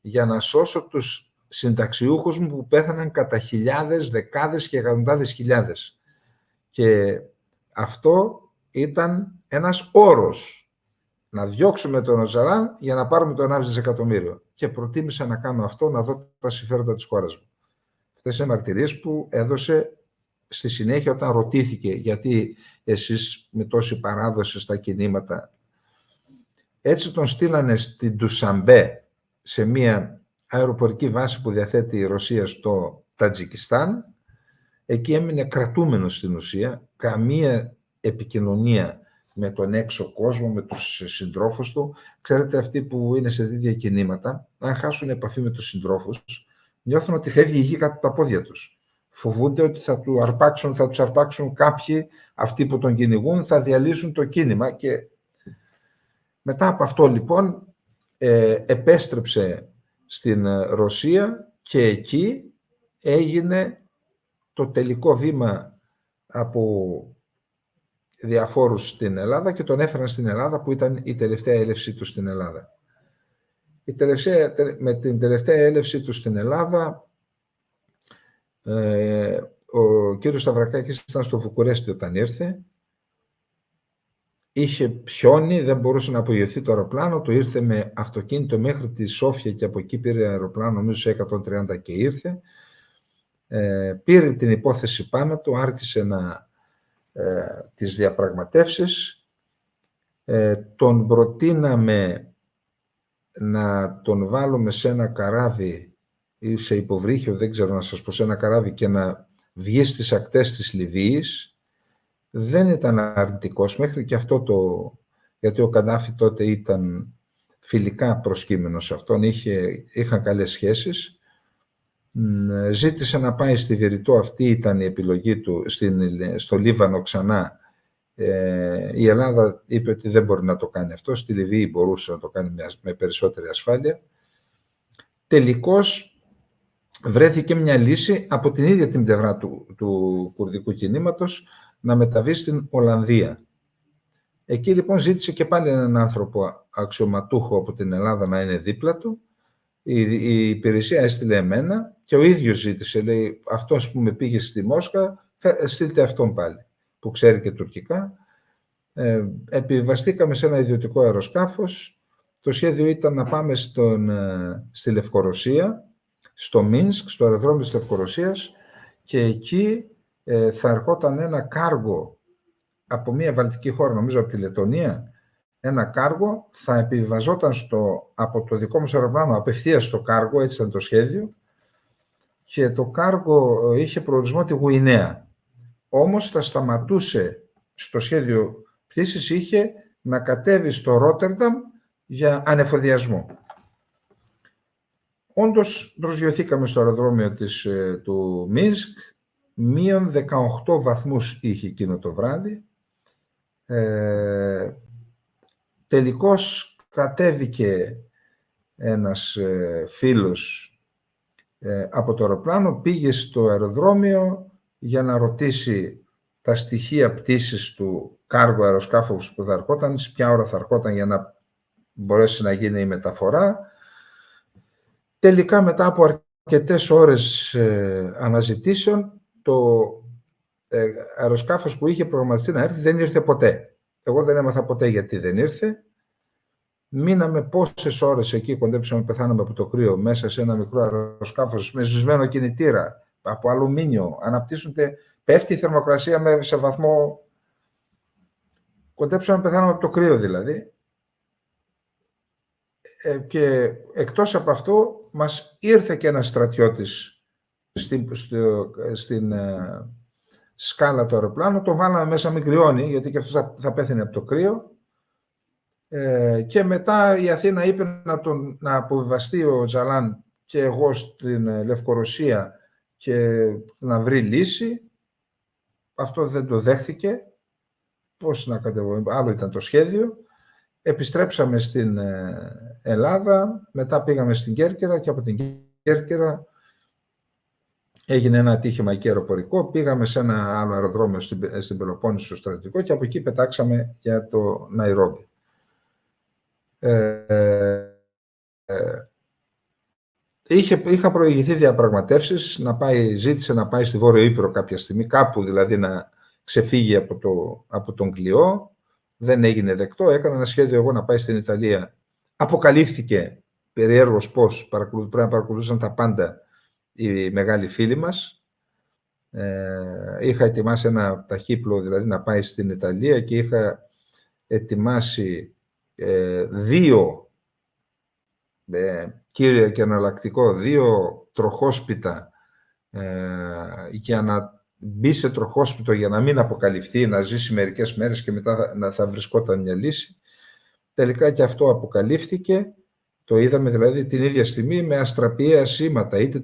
για να σώσω τους συνταξιούχους μου που πέθαναν κατά χιλιάδες, δεκάδες και εκατοντάδες χιλιάδες. Και αυτό ήταν ένας όρος, να διώξουμε τον Οζαλάν για να πάρουμε το 1,5 δισεκατομμύριο. Και προτίμησα να κάνω αυτό, να δω τα συμφέροντα της χώρας μου. Αυτές είναι μαρτυρίες που έδωσε στη συνέχεια όταν ρωτήθηκε γιατί εσείς με τόση παράδοση στα κινήματα. Έτσι τον στείλανε στην Ντουσαμπέ, σε μια αεροπορική βάση που διαθέτει η Ρωσία στο Τατζικιστάν. Εκεί έμεινε κρατούμενος στην ουσία, καμία επικοινωνία με τον έξω κόσμο, με τους συντρόφους του. Ξέρετε, αυτοί που είναι σε τέτοια κινήματα, αν χάσουν επαφή με τους συντρόφους, νιώθουν ότι φεύγει η γη κάτω από τα πόδια τους. Φοβούνται ότι θα τους αρπάξουν κάποιοι, αυτοί που τον κυνηγούν, θα διαλύσουν το κίνημα. Και μετά από αυτό λοιπόν επέστρεψε στην Ρωσία, και εκεί έγινε το τελικό βήμα από διαφόρους στην Ελλάδα, και τον έφεραν στην Ελλάδα, που ήταν η τελευταία έλευσή του στην Ελλάδα. Με την τελευταία έλευσή του στην Ελλάδα, ο κύριος Σταυρακάκης ήταν στο Βουκουρέστι όταν ήρθε. Είχε πιόνι, δεν μπορούσε να απογειωθεί το αεροπλάνο του, ήρθε με αυτοκίνητο μέχρι τη Σόφια και από εκεί πήρε αεροπλάνο, νομίζω σε 130, και ήρθε. Πήρε την υπόθεση πάνω του, άρχισε τις διαπραγματεύσεις. Τον προτείναμε να τον βάλουμε σε ένα καράβι ή σε υποβρύχιο, δεν ξέρω να σας πω, σε ένα καράβι, και να βγει στις ακτές της Λιβύης. Δεν ήταν αρνητικός μέχρι και αυτό γιατί ο Καντάφη τότε ήταν φιλικά προσκύμενος σε αυτόν, είχαν καλές σχέσεις. Ζήτησε να πάει στη Βηρητό, αυτή ήταν η επιλογή του, στο Λίβανο ξανά. Η Ελλάδα είπε ότι δεν μπορεί να το κάνει αυτό, στη Λιβύη μπορούσε να το κάνει με περισσότερη ασφάλεια. Τελικώς βρέθηκε μια λύση από την ίδια την πλευρά του κουρδικού κινήματος, να μεταβεί στην Ολλανδία. Εκεί λοιπόν ζήτησε και πάλι έναν άνθρωπο αξιωματούχο από την Ελλάδα να είναι δίπλα του. Η υπηρεσία έστειλε εμένα και ο ίδιος ζήτησε, λέει, αυτός που με πήγε στη Μόσχα, στείλτε αυτόν πάλι, που ξέρει και τουρκικά. Επιβαστήκαμε σε ένα ιδιωτικό αεροσκάφος. Το σχέδιο ήταν να πάμε στη Λευκορωσία, στο Μίνσκ, στο αεροδρόμιο της Λευκορωσίας, και εκεί θα ερχόταν ένα κάργο από μια βαλτική χώρα, νομίζω από τη Λετωνία, ένα κάργο, θα επιβιβαζόταν από το δικό μας αεροπλάνο απευθείας στο κάργο, έτσι ήταν το σχέδιο, και το κάργο είχε προορισμό τη Γουινέα. Όμως θα σταματούσε, στο σχέδιο πτήσης είχε να κατέβει στο Ρότερνταμ για ανεφοδιασμό. Όντως προσγειωθήκαμε στο αεροδρόμιο του Μίνσκ, μείον 18 βαθμούς είχε εκείνο το βράδυ. Τελικώς κατέβηκε ένας φίλος από το αεροπλάνο, πήγε στο αεροδρόμιο για να ρωτήσει τα στοιχεία πτήσης του κάργο αεροσκάφους που θα ερχόταν, σε ποια ώρα θα ερχόταν για να μπορέσει να γίνει η μεταφορά. Τελικά, μετά από αρκετές ώρες αναζητήσεων, το αεροσκάφος που είχε προγραμματιστεί να έρθει δεν ήρθε ποτέ. Εγώ δεν έμαθα ποτέ γιατί δεν ήρθε. Μείναμε πόσες ώρες εκεί, κοντέψαμε, πεθάναμε από το κρύο, μέσα σε ένα μικρό αεροσκάφος με σβησμένο κινητήρα, από αλουμίνιο, αναπτύσσονται, πέφτει η θερμοκρασία σε βαθμό, κοντέψαμε, πεθάναμε από το κρύο δηλαδή. Και εκτός από αυτό, μας ήρθε και ένας στρατιώτης στην σκάλα του αεροπλάνου, το βάλαμε μέσα, μην κρυώνει, γιατί και αυτός θα πέθανε από το κρύο. Και μετά η Αθήνα είπε να αποβιβαστεί ο Οτζαλάν και εγώ στην Λευκορωσία και να βρει λύση. Αυτό δεν το δέχθηκε. Πώς να κατεβώ, άλλο ήταν το σχέδιο. Επιστρέψαμε στην Ελλάδα, μετά πήγαμε στην Κέρκυρα και από την Κέρκυρα έγινε ένα ατύχημα εκεί αεροπορικό, πήγαμε σε ένα άλλο αεροδρόμιο στην Πελοπόννησο στρατιωτικό και από εκεί πετάξαμε για το Ναϊρόμπι. Είχα προηγηθεί διαπραγματεύσεις, ζήτησε να πάει στη Βόρειο Ύπειρο κάποια στιγμή, κάπου δηλαδή να ξεφύγει από τον κλειό. Δεν έγινε δεκτό, έκανα ένα σχέδιο εγώ να πάει στην Ιταλία. Αποκαλύφθηκε περιέργως πώς, πρέπει να παρακολουθούσαν τα πάντα οι μεγάλοι φίλοι μας. Είχα ετοιμάσει ένα ταχύπλο, δηλαδή να πάει στην Ιταλία και είχα ετοιμάσει 2 κύρια και εναλλακτικό, 2 τροχόσπιτα για να μπει σε τροχόσπιτο για να μην αποκαλυφθεί, να ζήσει μερικές μέρες και μετά θα βρισκόταν μια λύση. Τελικά και αυτό αποκαλύφθηκε. Το είδαμε δηλαδή την ίδια στιγμή με αστραπιαία σήματα, είτε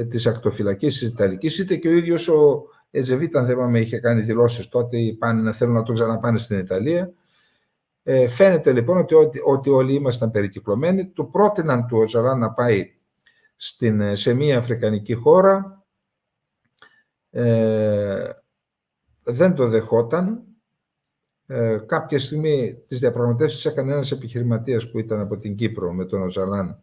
της ακτοφυλακής της Ιταλικής, είτε και ο ίδιος ο Ετζεβίτ, αν θυμάμαι, είχε κάνει δηλώσεις τότε, να θέλουν να το ξαναπάνε στην Ιταλία. Φαίνεται λοιπόν ότι όλοι ήμασταν περικυκλωμένοι. Του πρότειναν του Οτζαλάν να πάει σε μια αφρικανική χώρα. Δεν το δεχόταν. Κάποια στιγμή τις διαπραγματεύσεις έκανε ένας επιχειρηματίας που ήταν από την Κύπρο με τον Οτζαλάν,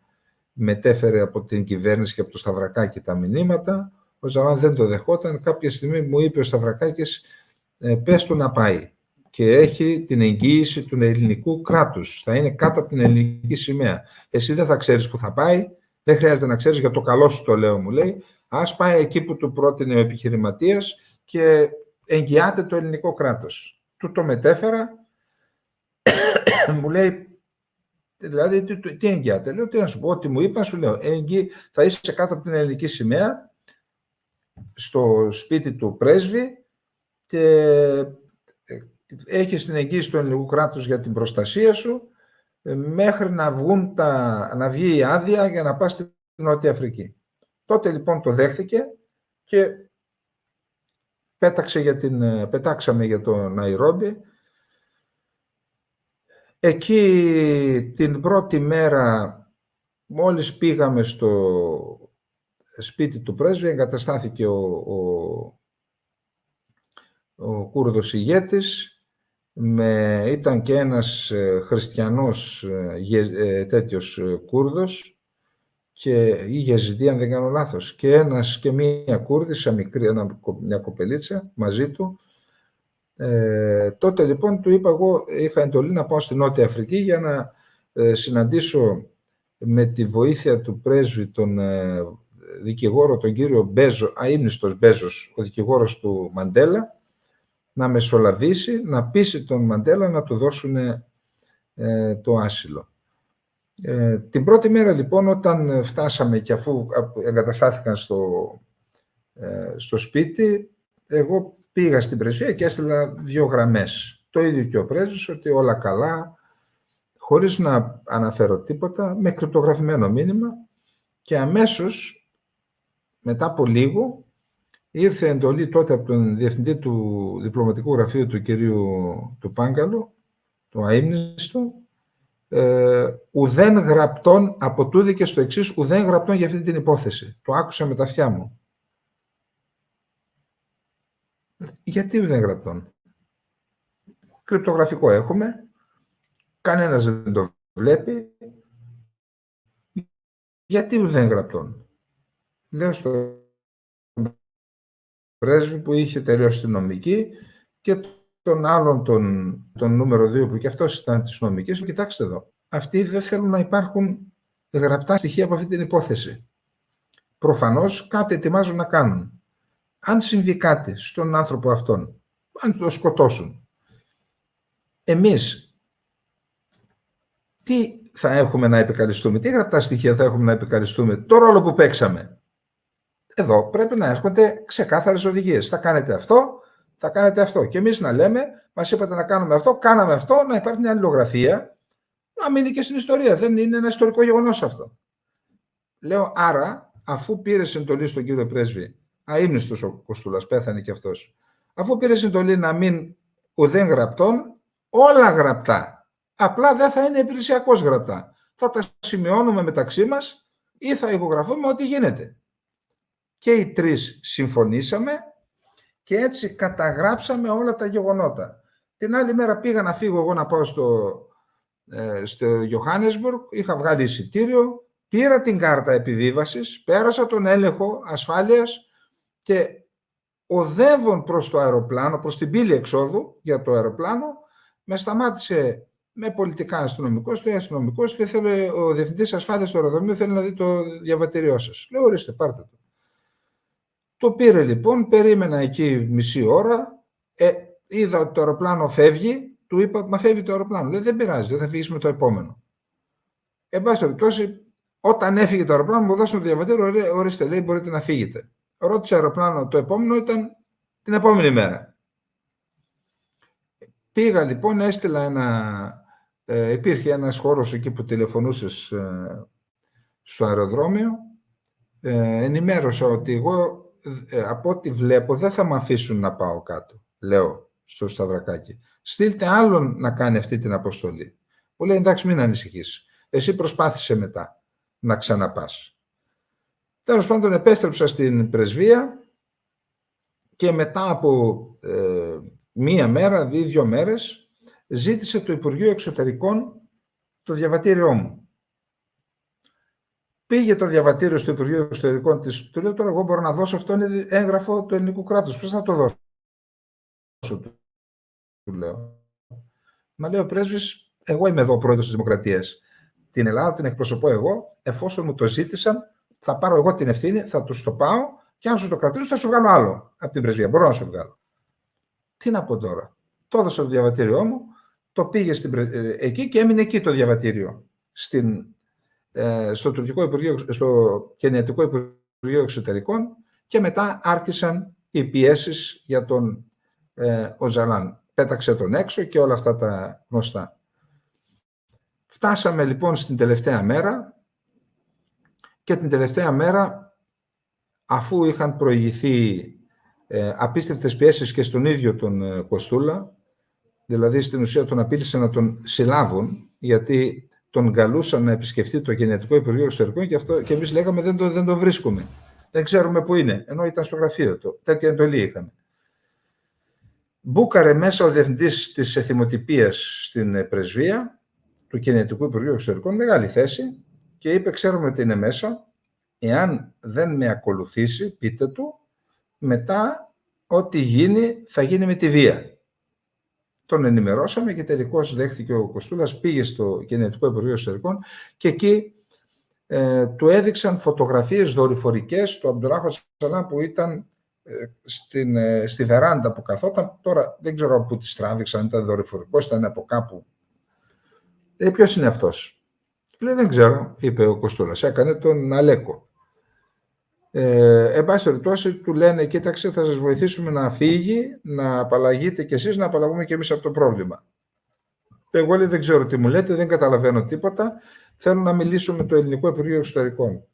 μετέφερε από την κυβέρνηση και από το Σταυρακάκη τα μηνύματα. Ο Οτζαλάν δεν το δεχόταν. Κάποια στιγμή μου είπε ο Σταυρακάκης, πες του να πάει και έχει την εγγύηση του ελληνικού κράτους, θα είναι κάτω από την ελληνική σημαία. Εσύ δεν θα ξέρεις που θα πάει, δεν χρειάζεται να ξέρεις, για το καλό σου το λέω, μου λέει. Ας πάει εκεί που του πρότεινε ο επιχειρηματίας και εγγυάται το ελληνικό κράτος. Του το μετέφερα, μου λέει, δηλαδή τι εγγυάται. Λέω, τι να σου πω, ό,τι μου είπαν, σου λέω, θα είσαι κάτω από την ελληνική σημαία, στο σπίτι του πρέσβη και έχεις την εγγύηση του ελληνικού κράτους για την προστασία σου μέχρι να βγει η άδεια για να πας στην Νότια Αφρική. Τότε λοιπόν το δέχθηκε και πετάξαμε για το Ναϊρόμπι. Εκεί την πρώτη μέρα, μόλις πήγαμε στο σπίτι του πρέσβη, εγκαταστάθηκε ο Κούρδος ηγέτης, ήταν και ένας χριστιανός τέτοιος Κούρδος ή Γεζιντή, αν δεν κάνω λάθος, και μία Κούρδισσα μικρή, μια κοπελίτσα μαζί του. Τότε λοιπόν του είπα, εγώ είχα εντολή να πάω στη Νότια Αφρική για να συναντήσω με τη βοήθεια του πρέσβη τον δικηγόρο, τον κύριο Αείμνηστος Μπέζος, ο δικηγόρος του Μαντέλα, να μεσολαβήσει, να πείσει τον Μαντέλα να του δώσουν το άσυλο. Την πρώτη μέρα λοιπόν, όταν φτάσαμε και αφού εγκαταστάθηκαν στο σπίτι, εγώ πήγα στην πρεσβεία και έστειλα 2 γραμμές. Το ίδιο και ο πρέσβης, ότι όλα καλά, χωρίς να αναφέρω τίποτα, με κρυπτογραφημένο μήνυμα, και αμέσως μετά από λίγο ήρθε εντολή τότε από τον διευθυντή του διπλωματικού γραφείου του κυρίου του Πάγκαλου, το αείμνηστο, ουδέν γραπτών, από τούδη και στο εξής, ουδέν γραπτών για αυτή την υπόθεση. Το άκουσα με τα αυτιά μου. Γιατί ουδέν γραπτών? Κρυπτογραφικό έχουμε, κανένας δεν το βλέπει. Γιατί ουδέν γραπτών? Λέω στο πρέσβη που είχε τελειώσει την νομική και τον άλλον, τον νούμερο 2 που και αυτός ήταν της νομικής, κοιτάξτε εδώ, αυτοί δεν θέλουν να υπάρχουν γραπτά στοιχεία από αυτή την υπόθεση. Προφανώς κάτι ετοιμάζουν να κάνουν. Αν συμβεί κάτι στον άνθρωπο αυτόν, αν το σκοτώσουν, εμείς τι θα έχουμε να επικαλεστούμε, τι γραπτά στοιχεία θα έχουμε να επικαλεστούμε, το ρόλο που παίξαμε? Εδώ πρέπει να έρχονται ξεκάθαρες οδηγίες. Θα κάνετε αυτό, θα κάνετε αυτό. Και εμείς να λέμε, μας είπατε να κάνουμε αυτό, κάναμε αυτό, να υπάρχει μια αλληλογραφία, να μείνει και στην ιστορία. Δεν είναι ένα ιστορικό γεγονός αυτό. Λέω, άρα, αφού πήρε εντολή στον κύριο πρέσβη, αείμνηστος ο Κοστούλας, πέθανε και αυτός, αφού πήρε εντολή να μην ουδέν γραπτών, όλα γραπτά. Απλά δεν θα είναι υπηρεσιακώς γραπτά. Θα τα σημειώνουμε μεταξύ μας ή θα ηχογραφούμε ό,τι γίνεται. Και οι 3 συμφωνήσαμε και έτσι καταγράψαμε όλα τα γεγονότα. Την άλλη μέρα πήγα να φύγω εγώ να πάω στο Johannesburg, είχα βγάλει εισιτήριο, πήρα την κάρτα επιβίβασης, πέρασα τον έλεγχο ασφάλειας και οδεύων προς το αεροπλάνο, προς την πύλη εξόδου για το αεροπλάνο, με σταμάτησε με πολιτικά αστυνομικός, λέει αστυνομικός, και θέλει ο διευθυντής ασφάλειας του αεροδρομίου, θέλει να δει το διαβατήριό σας. Λέω, ορίστε, πάρτε το. Το πήρε λοιπόν, περίμενα εκεί μισή ώρα, είδα ότι το αεροπλάνο φεύγει, του είπα, μα φεύγει το αεροπλάνο. Λέει, δεν πειράζει, δεν θα φύγεις με το επόμενο. Εν πάση περιπτώσει, όταν έφυγε το αεροπλάνο, μου δώσουν το διαβατήριο, ορίστε, λέει, μπορείτε να φύγετε. Ρώτησε αεροπλάνο, το επόμενο ήταν την επόμενη μέρα. Πήγα λοιπόν, έστειλα υπήρχε ένας χώρος εκεί που τηλεφωνούσες στο αεροδρόμιο, ενημέρωσα ότι εγώ από ό,τι βλέπω δεν θα με αφήσουν να πάω κάτω, λέω στο Σταυρακάκι. Στείλτε άλλον να κάνει αυτή την αποστολή. Μου λέει, εντάξει, μην ανησυχείς. Εσύ προσπάθησε μετά να ξαναπάς. Τέλος πάντων, επέστρεψα στην πρεσβεία και μετά από μία μέρα, 2 μέρες, ζήτησε το Υπουργείο Εξωτερικών το διαβατήριό μου. Πήγε το διαβατήριο στο Υπουργείο Εξωτερικών της, του λέω, τώρα εγώ μπορώ να δώσω, αυτό είναι έγγραφο του ελληνικού κράτους, πώς θα το δώσω? Του λέω. Μα λέει ο πρέσβης, εγώ είμαι εδώ ο πρόεδρος της Δημοκρατίας. Την Ελλάδα την εκπροσωπώ εγώ, εφόσον μου το ζήτησαν, θα πάρω εγώ την ευθύνη, θα τους το πάω και αν σου το κρατήσω θα σου βγάλω άλλο από την πρεσβεία. Μπορώ να σου βγάλω. Τι να πω τώρα? Το έδωσα το διαβατήριό μου, το πήγε εκεί και έμεινε εκεί το διαβατήριο. Στο τουρκικό Υπουργείο, στο Κενιατικό Υπουργείο Εξωτερικών, και μετά άρχισαν οι πιέσεις για τον Οζαλάν. Πέταξε τον έξω και όλα αυτά τα γνωστά. Φτάσαμε λοιπόν στην τελευταία μέρα και την τελευταία μέρα, αφού είχαν προηγηθεί απίστευτες πιέσεις και στον ίδιο τον Κοστούλα, δηλαδή στην ουσία τον απείλησαν να τον συλλάβουν, γιατί τον καλούσαν να επισκεφτεί το Γενετικό Υπουργείο Εξωτερικών και εμείς λέγαμε δεν το βρίσκουμε. Δεν ξέρουμε πού είναι, ενώ ήταν στο γραφείο του. Τέτοια εντολή είχαμε. Μπούκαρε μέσα ο διευθυντής της εθιμοτυπίας στην πρεσβεία του Γενετικού Υπουργείου Εξωτερικών, μεγάλη θέση, και είπε, ξέρουμε ότι είναι μέσα, εάν δεν με ακολουθήσει, πείτε του, μετά ό,τι γίνει θα γίνει με τη βία. Τον ενημερώσαμε και τελικώς δέχθηκε ο Κοστούλας, πήγε στο Γενετικό Υπουργείο Εξωτερικών και εκεί του έδειξαν φωτογραφίες δορυφορικές του Αμπτουλάχ Οζαλάν που ήταν στη βεράντα που καθόταν. Τώρα δεν ξέρω από πού τις τράβηξαν, ήταν δορυφορικός, ήταν από κάπου. Ποιος είναι αυτός? Λέει, δεν ξέρω, είπε ο Κοστούλας, έκανε τον Αλέκο. Εν πάση περιπτώσει, του λένε, κοίταξε, θα σας βοηθήσουμε να φύγει, να απαλλαγείτε κι εσείς, να απαλλαγούμε κι εμείς από το πρόβλημα. Εγώ, λέει, δεν ξέρω τι μου λέτε, δεν καταλαβαίνω τίποτα, θέλω να μιλήσω με το Ελληνικό Υπουργείο Εξωτερικών.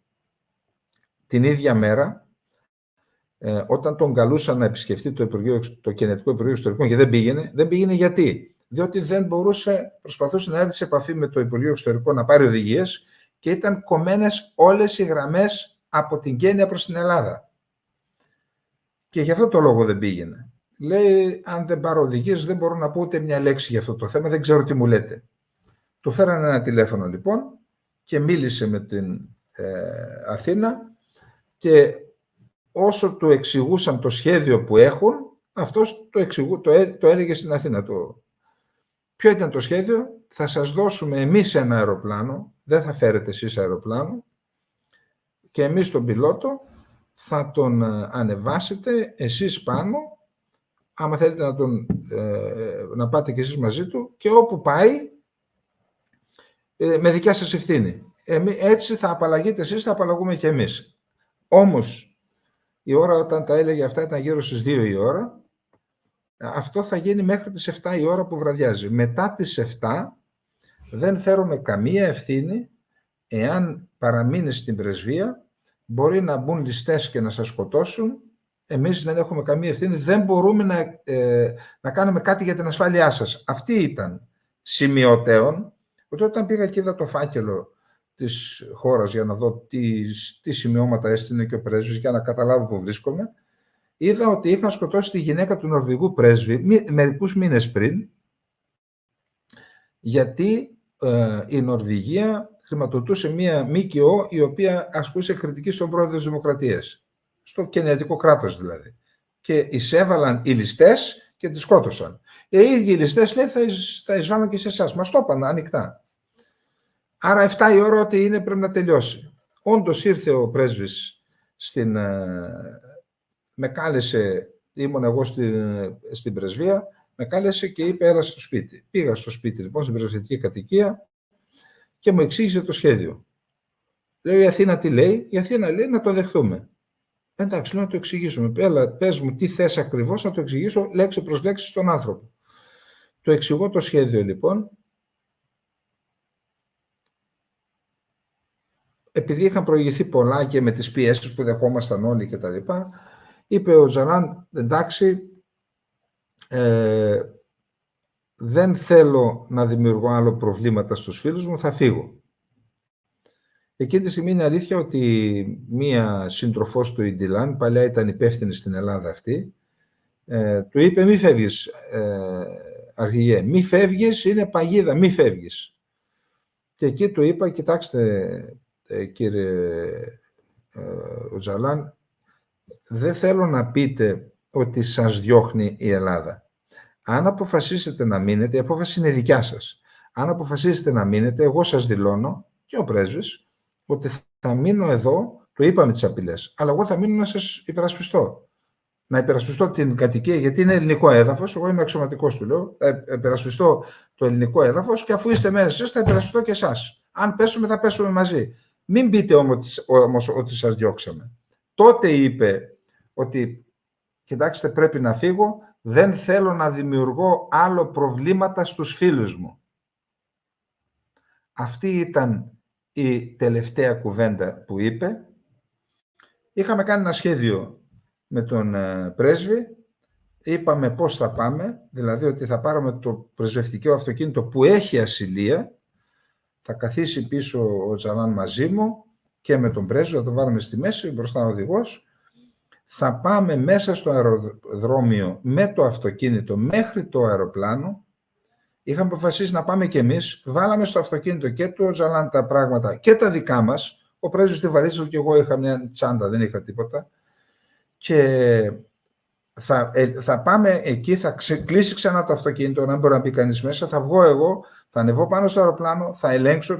Την ίδια μέρα, όταν τον καλούσαν να επισκεφτεί το Κενετικό Υπουργείο Εξωτερικών και δεν πήγαινε γιατί? Διότι δεν προσπαθούσε να έρθει σε επαφή με το Υπουργείο Εξωτερικών να πάρει οδηγίες και ήταν κομμένες όλες οι γραμμές από την Κένια προς την Ελλάδα. Και γι' αυτό το λόγο δεν πήγαινε. Λέει, αν δεν πάρω οδηγίες δεν μπορώ να πω ούτε μια λέξη για αυτό το θέμα, δεν ξέρω τι μου λέτε. Του φέρανε ένα τηλέφωνο λοιπόν και μίλησε με την Αθήνα και όσο του εξηγούσαν το σχέδιο που έχουν, αυτός το έλεγε στην Αθήνα. Ποιο ήταν το σχέδιο? Θα σας δώσουμε εμείς ένα αεροπλάνο, δεν θα φέρετε εσείς αεροπλάνο, και εμείς τον πιλότο θα τον ανεβάσετε εσείς πάνω, άμα θέλετε να πάτε και εσείς μαζί του, και όπου πάει, με δικιά σας ευθύνη. Έτσι θα απαλλαγείτε εσείς, θα απαλλαγούμε και εμείς. Όμως, η ώρα όταν τα έλεγε αυτά ήταν γύρω στις 2 η ώρα. Αυτό θα γίνει μέχρι τις 7 η ώρα που βραδιάζει. Μετά τις 7 δεν φέρουμε καμία ευθύνη. Εάν παραμείνει στην πρεσβεία, μπορεί να μπουν ληστές και να σας σκοτώσουν. Εμείς δεν έχουμε καμία ευθύνη. Δεν μπορούμε να κάνουμε κάτι για την ασφάλειά σας. Αυτή ήταν σημειωτέων. Όταν πήγα και είδα το φάκελο της χώρας για να δω τι σημειώματα έστεινε και ο πρέσβης για να καταλάβω που βρίσκομαι, είδα ότι είχαν σκοτώσει τη γυναίκα του Νορβηγού πρέσβη μερικούς μήνες πριν, γιατί η Νορβηγία χρηματοδοτούσε μία ΜΚΟ η οποία ασκούσε κριτική στον πρόεδρο της Δημοκρατίας, στο κενιατικό κράτος δηλαδή. Και εισέβαλαν οι ληστές και τις σκότωσαν. Οι ίδιοι οι ληστές λέει θα εισβάλλουν και σε εσάς. Μας το είπαν ανοιχτά. Άρα 7 η ώρα ότι είναι πρέπει να τελειώσει. Όντως ήρθε ο πρέσβης με κάλεσε, ήμουν εγώ στην πρεσβεία, με κάλεσε και είπε έλα στο σπίτι. Πήγα στο σπίτι λοιπόν, στην πρεσβευτική κατοικία και μου εξήγησε το σχέδιο. Λέω η Αθήνα τι λέει? Η Αθήνα λέει να το δεχθούμε. Εντάξει, λέω να το εξηγήσουμε. Έλα, πες μου τι θες ακριβώς, να το εξηγήσω λέξη προς λέξη στον άνθρωπο. Το εξηγώ το σχέδιο λοιπόν. Επειδή είχαν προηγηθεί πολλά και με τις πιέσεις που δεχόμασταν όλοι και τα λοιπά, είπε ο Τζαλάν, εντάξει, δεν θέλω να δημιουργώ άλλο προβλήματα στους φίλους μου, θα φύγω. Εκείνη τη στιγμή είναι αλήθεια ότι μία σύντροφός του, η Ντιλάν, παλιά ήταν υπεύθυνη στην Ελλάδα αυτή, του είπε μη φεύγεις, αρχηγέ, μη φεύγεις, είναι παγίδα, μη φεύγεις. Και εκεί του είπα, κοιτάξτε κύριε Τζαλάν, δεν θέλω να πείτε ότι σας διώχνει η Ελλάδα. Αν αποφασίσετε να μείνετε, η απόφαση είναι δικιά σας. Αν αποφασίσετε να μείνετε, εγώ σας δηλώνω, και ο πρέσβης, ότι θα μείνω εδώ, το είπαμε τις απειλές, αλλά εγώ θα μείνω να σας υπερασπιστώ. Να υπερασπιστώ την κατοικία, γιατί είναι ελληνικό έδαφος, εγώ είμαι αξιωματικός του λέω, υπερασπιστώ το ελληνικό έδαφος και αφού είστε μέσα εσείς θα υπερασπιστώ και εσάς. Αν πέσουμε θα πέσουμε μαζί. Μην πείτε όμως ότι σας διώξαμε. Τότε είπε ότι κοιτάξτε πρέπει να φύγω, δεν θέλω να δημιουργώ άλλο προβλήματα στους φίλους μου. Αυτή ήταν η τελευταία κουβέντα που είπε. Είχαμε κάνει ένα σχέδιο με τον πρέσβη, είπαμε πώς θα πάμε, δηλαδή ότι θα πάρουμε το πρεσβευτικό αυτοκίνητο που έχει ασυλία, θα καθίσει πίσω ο Τζαλάν μαζί μου και με τον πρέσβη, θα το βάλουμε στη μέση, μπροστά ο οδηγός, θα πάμε μέσα στο αεροδρόμιο με το αυτοκίνητο μέχρι το αεροπλάνο. Είχαμε αποφασίσει να πάμε κι εμείς, βάλαμε στο αυτοκίνητο και του Τζαλάν τα πράγματα και τα δικά μας, ο πρέσβης στη βαλίτσα του και εγώ είχα μια τσάντα, δεν είχα τίποτα, και θα πάμε εκεί, θα κλείσει ξανά το αυτοκίνητο, να μπορεί να μπει κανείς μέσα, θα βγω εγώ, θα ανεβώ πάνω στο αεροπλάνο, θα ελέγξω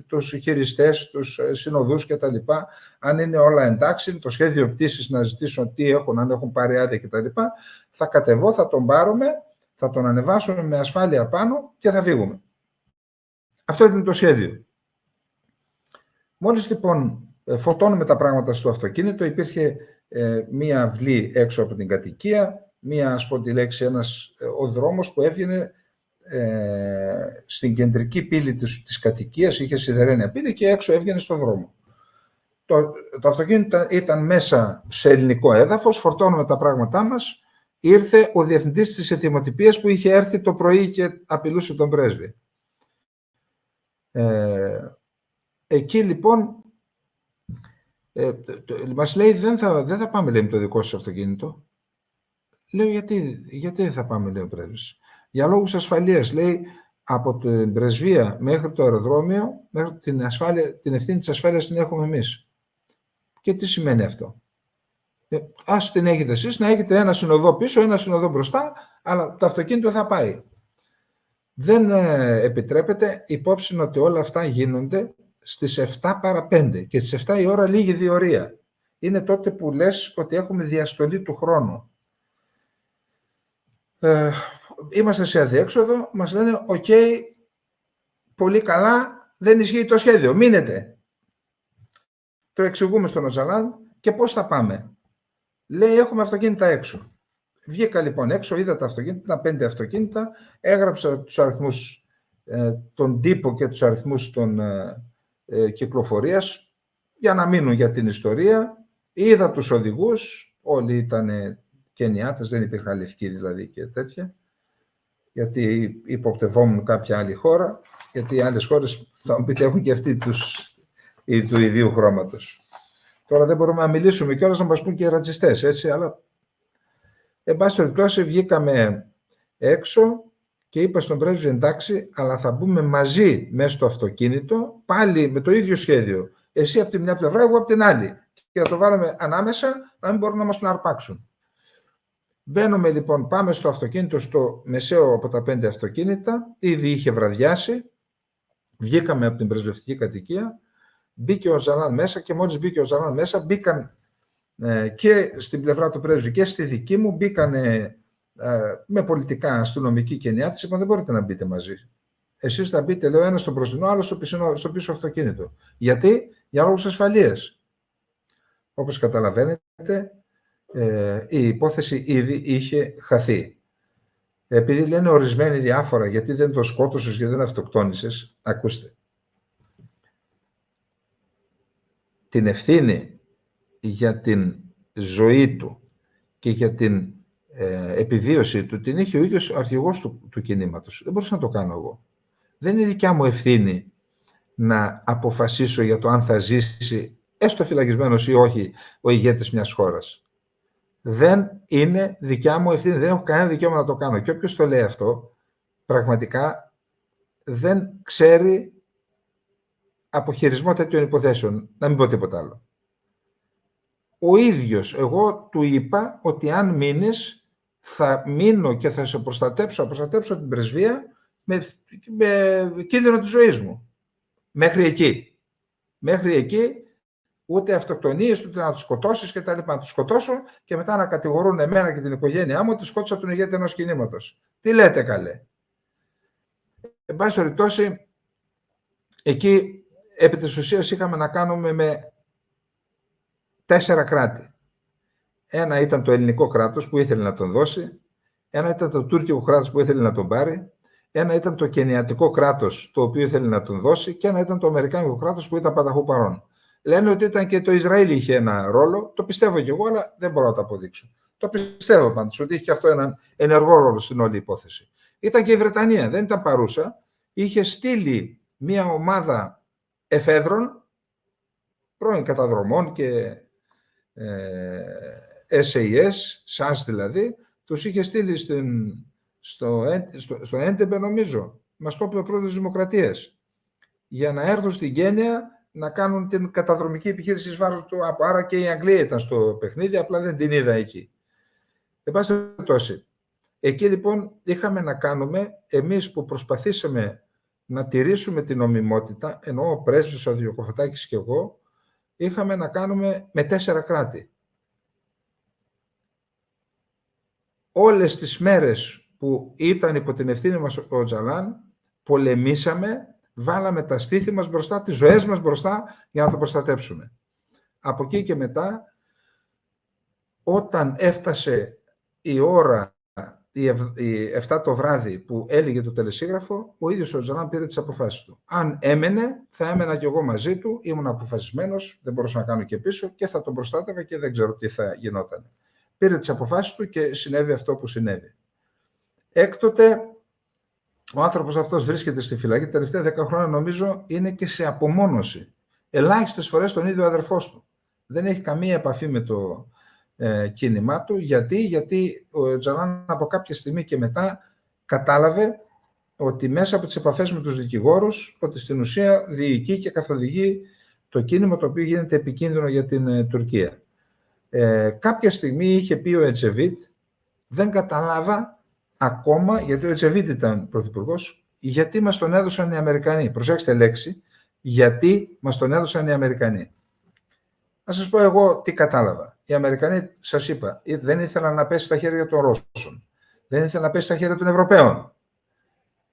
τους χειριστές, τους συνοδούς και τα λοιπά, αν είναι όλα εντάξει, το σχέδιο πτήσης να ζητήσω τι έχουν, αν έχουν πάρει άδεια και τα λοιπά, θα κατεβώ, θα τον πάρουμε, θα τον ανεβάσουμε με ασφάλεια πάνω και θα φύγουμε. Αυτό ήταν το σχέδιο. Μόλις λοιπόν φορτώνουμε τα πράγματα στο αυτοκίνητο, υπήρχε μία αυλή έξω από την κατοικία, μία, ας πω τη λέξη, ο δρόμος που έβγαινε στην κεντρική πύλη της κατοικίας, είχε σιδερένια πύλη και έξω έβγαινε στον δρόμο. Το αυτοκίνητο ήταν μέσα σε ελληνικό έδαφος, φορτώνουμε τα πράγματά μας, ήρθε ο διευθυντής της ετοιμοτυπίας που είχε έρθει το πρωί και απειλούσε τον πρέσβη. Εκεί λοιπόν μας λέει δεν θα πάμε, λέει, με το δικό σας αυτοκίνητο. Λέω γιατί δεν θα πάμε, λέει ο πρέσβης. Για λόγους ασφαλείας, λέει, από την πρεσβεία μέχρι το αεροδρόμιο, μέχρι την ευθύνη της ασφάλειας την έχουμε εμείς. Και τι σημαίνει αυτό? Ας την έχετε εσείς, να έχετε ένα συνοδό πίσω, ένα συνοδό μπροστά, αλλά το αυτοκίνητο θα πάει. Δεν επιτρέπεται, υπόψη ότι όλα αυτά γίνονται στις 7 παρα 5 και στις 7 η ώρα λίγη διορία. Είναι τότε που λες ότι έχουμε διαστολή του χρόνου. Είμαστε σε αδιέξοδο, μας λένε «ΟΚ, πολύ καλά, δεν ισχύει το σχέδιο, μείνετε». Το εξηγούμε στον Οζαλάν και πώς θα πάμε. Λέει έχουμε αυτοκίνητα έξω. Βγήκα λοιπόν έξω, είδα τα αυτοκίνητα, 5 αυτοκίνητα, έγραψα τους αριθμούς, τον τύπο και τους αριθμούς των κυκλοφορίας για να μείνουν για την ιστορία. Είδα τους οδηγούς, όλοι ήταν Κενιάτες, δεν υπήρχαν λευκοί δηλαδή και τέτοια, γιατί υποπτευόμουν κάποια άλλη χώρα, γιατί οι άλλες χώρες θα μου πείτε έχουν και αυτοί του ιδίου χρώματος. Τώρα δεν μπορούμε να μιλήσουμε κιόλας να μας πούν και ρατσιστές, έτσι, αλλά εν πάση περιπτώσει βγήκαμε έξω και είπα στον πρέσβη εντάξει, αλλά θα μπούμε μαζί μέσα στο αυτοκίνητο, πάλι με το ίδιο σχέδιο. Εσύ από τη μια πλευρά, εγώ από την άλλη. Και θα το βάλουμε ανάμεσα, να μην μπορούν να μας τον αρπάξουν. Μπαίνουμε λοιπόν, πάμε στο αυτοκίνητο, στο μεσαίο από τα 5 αυτοκίνητα, ήδη είχε βραδιάσει, βγήκαμε από την πρεσβευτική κατοικία, μπήκε ο Ζαλάν μέσα και μόλις μπήκε ο Ζαλάν μέσα, μπήκαν και στην πλευρά του πρέσβη και στη δική μου, μπήκαν με πολιτικά αστυνομικοί Κενιάτες, είπαν δεν μπορείτε να μπείτε μαζί. Εσείς θα μπείτε, λέω, ένας στο μπροστινό, άλλο στο πίσω αυτοκίνητο. Γιατί? Για λόγους ασφαλείας. Όπως καταλαβαίνετε, η υπόθεση ήδη είχε χαθεί. Επειδή λένε ορισμένοι διάφορα, γιατί δεν το σκότωσες και δεν αυτοκτόνησες, ακούστε. Την ευθύνη για την ζωή του και για την επιβίωση του την είχε ο ίδιος ο αρχηγός του κινήματος. Δεν μπορούσα να το κάνω εγώ. Δεν είναι δικιά μου ευθύνη να αποφασίσω για το αν θα ζήσει, έστω φυλακισμένος ή όχι, ο ηγέτης μιας χώρας. Δεν είναι δικιά μου ευθύνη, δεν έχω κανένα δικαίωμα να το κάνω. Και όποιος το λέει αυτό, πραγματικά δεν ξέρει αποχειρισμό τέτοιων υποθέσεων, να μην πω τίποτα άλλο. Ο ίδιος, εγώ του είπα ότι αν μείνεις, θα μείνω και θα σε προστατέψω την πρεσβεία με κίνδυνο της ζωής μου. Μέχρι εκεί. Μέχρι εκεί, ούτε αυτοκτονίες, ούτε να τους σκοτώσεις και τα λοιπά. Να τους σκοτώσω και μετά να κατηγορούν εμένα και την οικογένειά μου ότι σκότωσα τον ηγέτη ενός κινήματος. Τι λέτε καλέ? Εν πάση περιπτώσει, εκεί επί της ουσίας είχαμε να κάνουμε με 4 κράτη. Ένα ήταν το ελληνικό κράτος που ήθελε να τον δώσει, ένα ήταν το τουρκικό κράτος που ήθελε να τον πάρει, ένα ήταν το κενιατικό κράτος το οποίο ήθελε να τον δώσει και ένα ήταν το αμερικάνικο κράτος που ήταν πανταχού παρόν. Λένε ότι ήταν και το Ισραήλ είχε ένα ρόλο, το πιστεύω και εγώ, αλλά δεν μπορώ να το αποδείξω. Το πιστεύω πάντως ότι είχε και αυτό έναν ενεργό ρόλο στην όλη υπόθεση. Ήταν και η Βρετανία, δεν ήταν παρούσα, είχε στείλει μια ομάδα εφέδρων, πρώην καταδρομών και SAS, SAS δηλαδή, τους είχε στείλει στο Έντεμπε, νομίζω, μας το είπε ο πρόεδρος της Δημοκρατίας, για να έρθουν στην Κένια να κάνουν την καταδρομική επιχείρηση εις βάρος του. Άρα και η Αγγλία ήταν στο παιχνίδι, απλά δεν την είδα εκεί. Εν πάση περιπτώσει, εκεί λοιπόν είχαμε να κάνουμε, εμείς που προσπαθήσαμε να τηρήσουμε την νομιμότητα, ενώ ο πρέσβης, ο Διοκοφωτάκης και εγώ, είχαμε να κάνουμε με 4 κράτη. Όλες τις μέρες που ήταν υπό την ευθύνη μας ο Τζαλάν, πολεμήσαμε βάλαμε τα στήθη μας μπροστά, τις ζωές μας μπροστά για να το προστατέψουμε. Από εκεί και μετά, όταν έφτασε η ώρα, η 7 το βράδυ που έλεγε το τελεσίγραφο, ο ίδιος ο Οτζαλάν πήρε τις αποφάσεις του. Αν έμενε, θα έμενα κι εγώ μαζί του, ήμουν αποφασισμένος, δεν μπορούσα να κάνω και πίσω και θα τον προστάτευα και δεν ξέρω τι θα γινόταν. Πήρε τις αποφάσεις του και συνέβη αυτό που συνέβη. Έκτοτε, ο άνθρωπος αυτός βρίσκεται στη φυλακή, τα τελευταία 10 χρόνια νομίζω είναι και σε απομόνωση. Ελάχιστες φορές τον ίδιο αδερφός του. Δεν έχει καμία επαφή με το κίνημά του. Γιατί ο Οτζαλάν από κάποια στιγμή και μετά κατάλαβε ότι μέσα από τις επαφές με τους δικηγόρους, ότι στην ουσία διοικεί και καθοδηγεί το κίνημα το οποίο γίνεται επικίνδυνο για την Τουρκία. Κάποια στιγμή είχε πει ο Ετζεβίτ, δεν καταλάβα ακόμα, γιατί ο Ετζεβίτ ήταν πρωθυπουργός, γιατί μας τον έδωσαν οι Αμερικανοί. Προσέξτε λέξη, γιατί μας τον έδωσαν οι Αμερικανοί. Να σας πω εγώ τι κατάλαβα. Οι Αμερικανοί, σας είπα, δεν ήθελαν να πέσει στα χέρια των Ρώσων. Δεν ήθελαν να πέσει στα χέρια των Ευρωπαίων.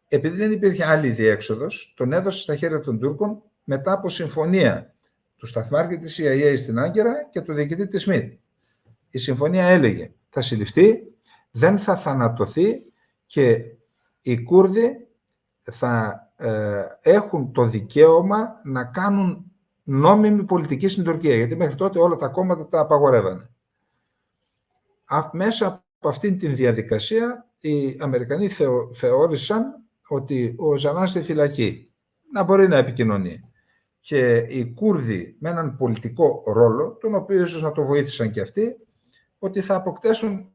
Επειδή δεν υπήρχε άλλη διέξοδος, τον έδωσε στα χέρια των Τούρκων μετά από συμφωνία του σταθμάρχη της CIA στην Άγκυρα και του διοικητή της ΣΜΙΤ. Η συμφωνία έλεγε θα συλληφθεί, δεν θα θανατωθεί και οι Κούρδοι θα έχουν το δικαίωμα να κάνουν νόμιμη πολιτική στην Τουρκία, γιατί μέχρι τότε όλα τα κόμματα τα απαγορεύανε. Μέσα από αυτήν την διαδικασία οι Αμερικανοί θεώρησαν ότι ο Οτζαλάν στη φυλακή να μπορεί να επικοινωνεί και οι Κούρδοι με έναν πολιτικό ρόλο, τον οποίο ίσως να το βοήθησαν και αυτοί, ότι θα αποκτήσουν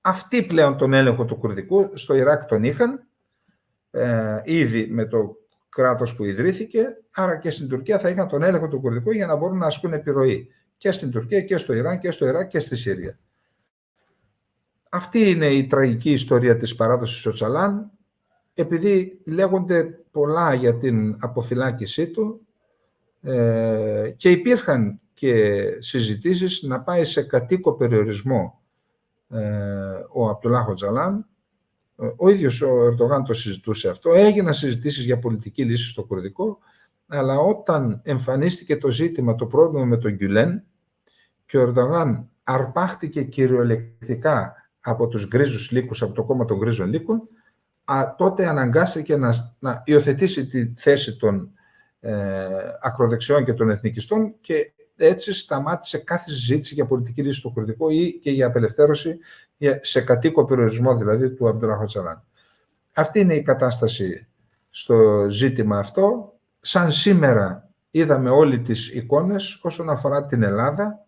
αυτοί πλέον τον έλεγχο του Κουρδικού. Στο Ιράκ τον είχαν ήδη με το κράτος που ιδρύθηκε, άρα και στην Τουρκία θα είχαν τον έλεγχο του Κουρδικού για να μπορούν να ασκούν επιρροή και στην Τουρκία και στο Ιράν και στο Ιράκ και στη Συρία. Αυτή είναι η τραγική ιστορία της παράδοσης Οτζαλάν. Επειδή λέγονται πολλά για την αποφυλάκησή του και υπήρχαν και συζητήσεις να πάει σε κατοίκο περιορισμό ο Αμπτουλάχ Οτζαλάν. Ο ίδιος ο Ερντογάν το συζητούσε αυτό. Έγιναν συζητήσεις για πολιτική λύση στο κουρδικό, αλλά όταν εμφανίστηκε το ζήτημα, το πρόβλημα με τον Γκιουλέν και ο Ερντογάν αρπάχτηκε κυριολεκτικά από τους γκρίζους λύκους, από το κόμμα των γκρίζων λύκων, τότε αναγκάστηκε να υιοθετήσει τη θέση των ακροδεξιών και των εθνικιστών και έτσι σταμάτησε κάθε συζήτηση για πολιτική λύση στο κουρδικό ή και για απελευθέρωση σε κατοίκο περιορισμό δηλαδή του Αμπτουλάχ Οτζαλάν. Αυτή είναι η κατάσταση στο ζήτημα αυτό. Σαν σήμερα είδαμε όλοι τις εικόνες όσον αφορά την Ελλάδα.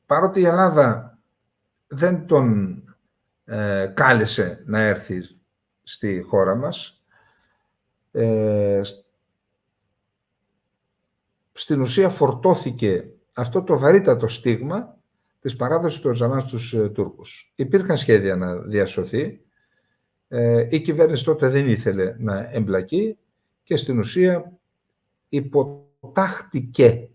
Παρότι η Ελλάδα δεν τον κάλεσε να έρθει στη χώρα μας, στην ουσία φορτώθηκε αυτό το βαρύτατο στίγμα της παράδοσης του Οτζαλάν στους Τούρκους. Υπήρχαν σχέδια να διασωθεί, η κυβέρνηση τότε δεν ήθελε να εμπλακεί και στην ουσία υποτάχτηκε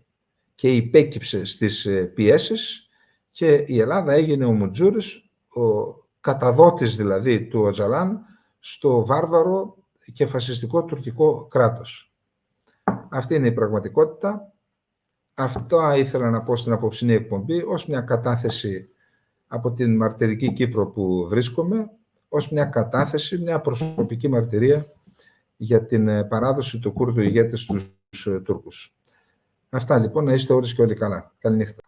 και υπέκυψε στις πιέσεις και η Ελλάδα έγινε ο Μουτζούρης, ο καταδότης δηλαδή του Οτζαλάν στο βάρβαρο και φασιστικό τουρκικό κράτος. Αυτή είναι η πραγματικότητα. Αυτό ήθελα να πω στην απόψινή εκπομπή ως μια κατάθεση από την μαρτυρική Κύπρο που βρίσκομαι, ως μια κατάθεση, μια προσωπική μαρτυρία για την παράδοση του Κούρδου ηγέτη στους Τούρκους. Αυτά λοιπόν, να είστε όλες και όλοι καλά. Καληνύχτα.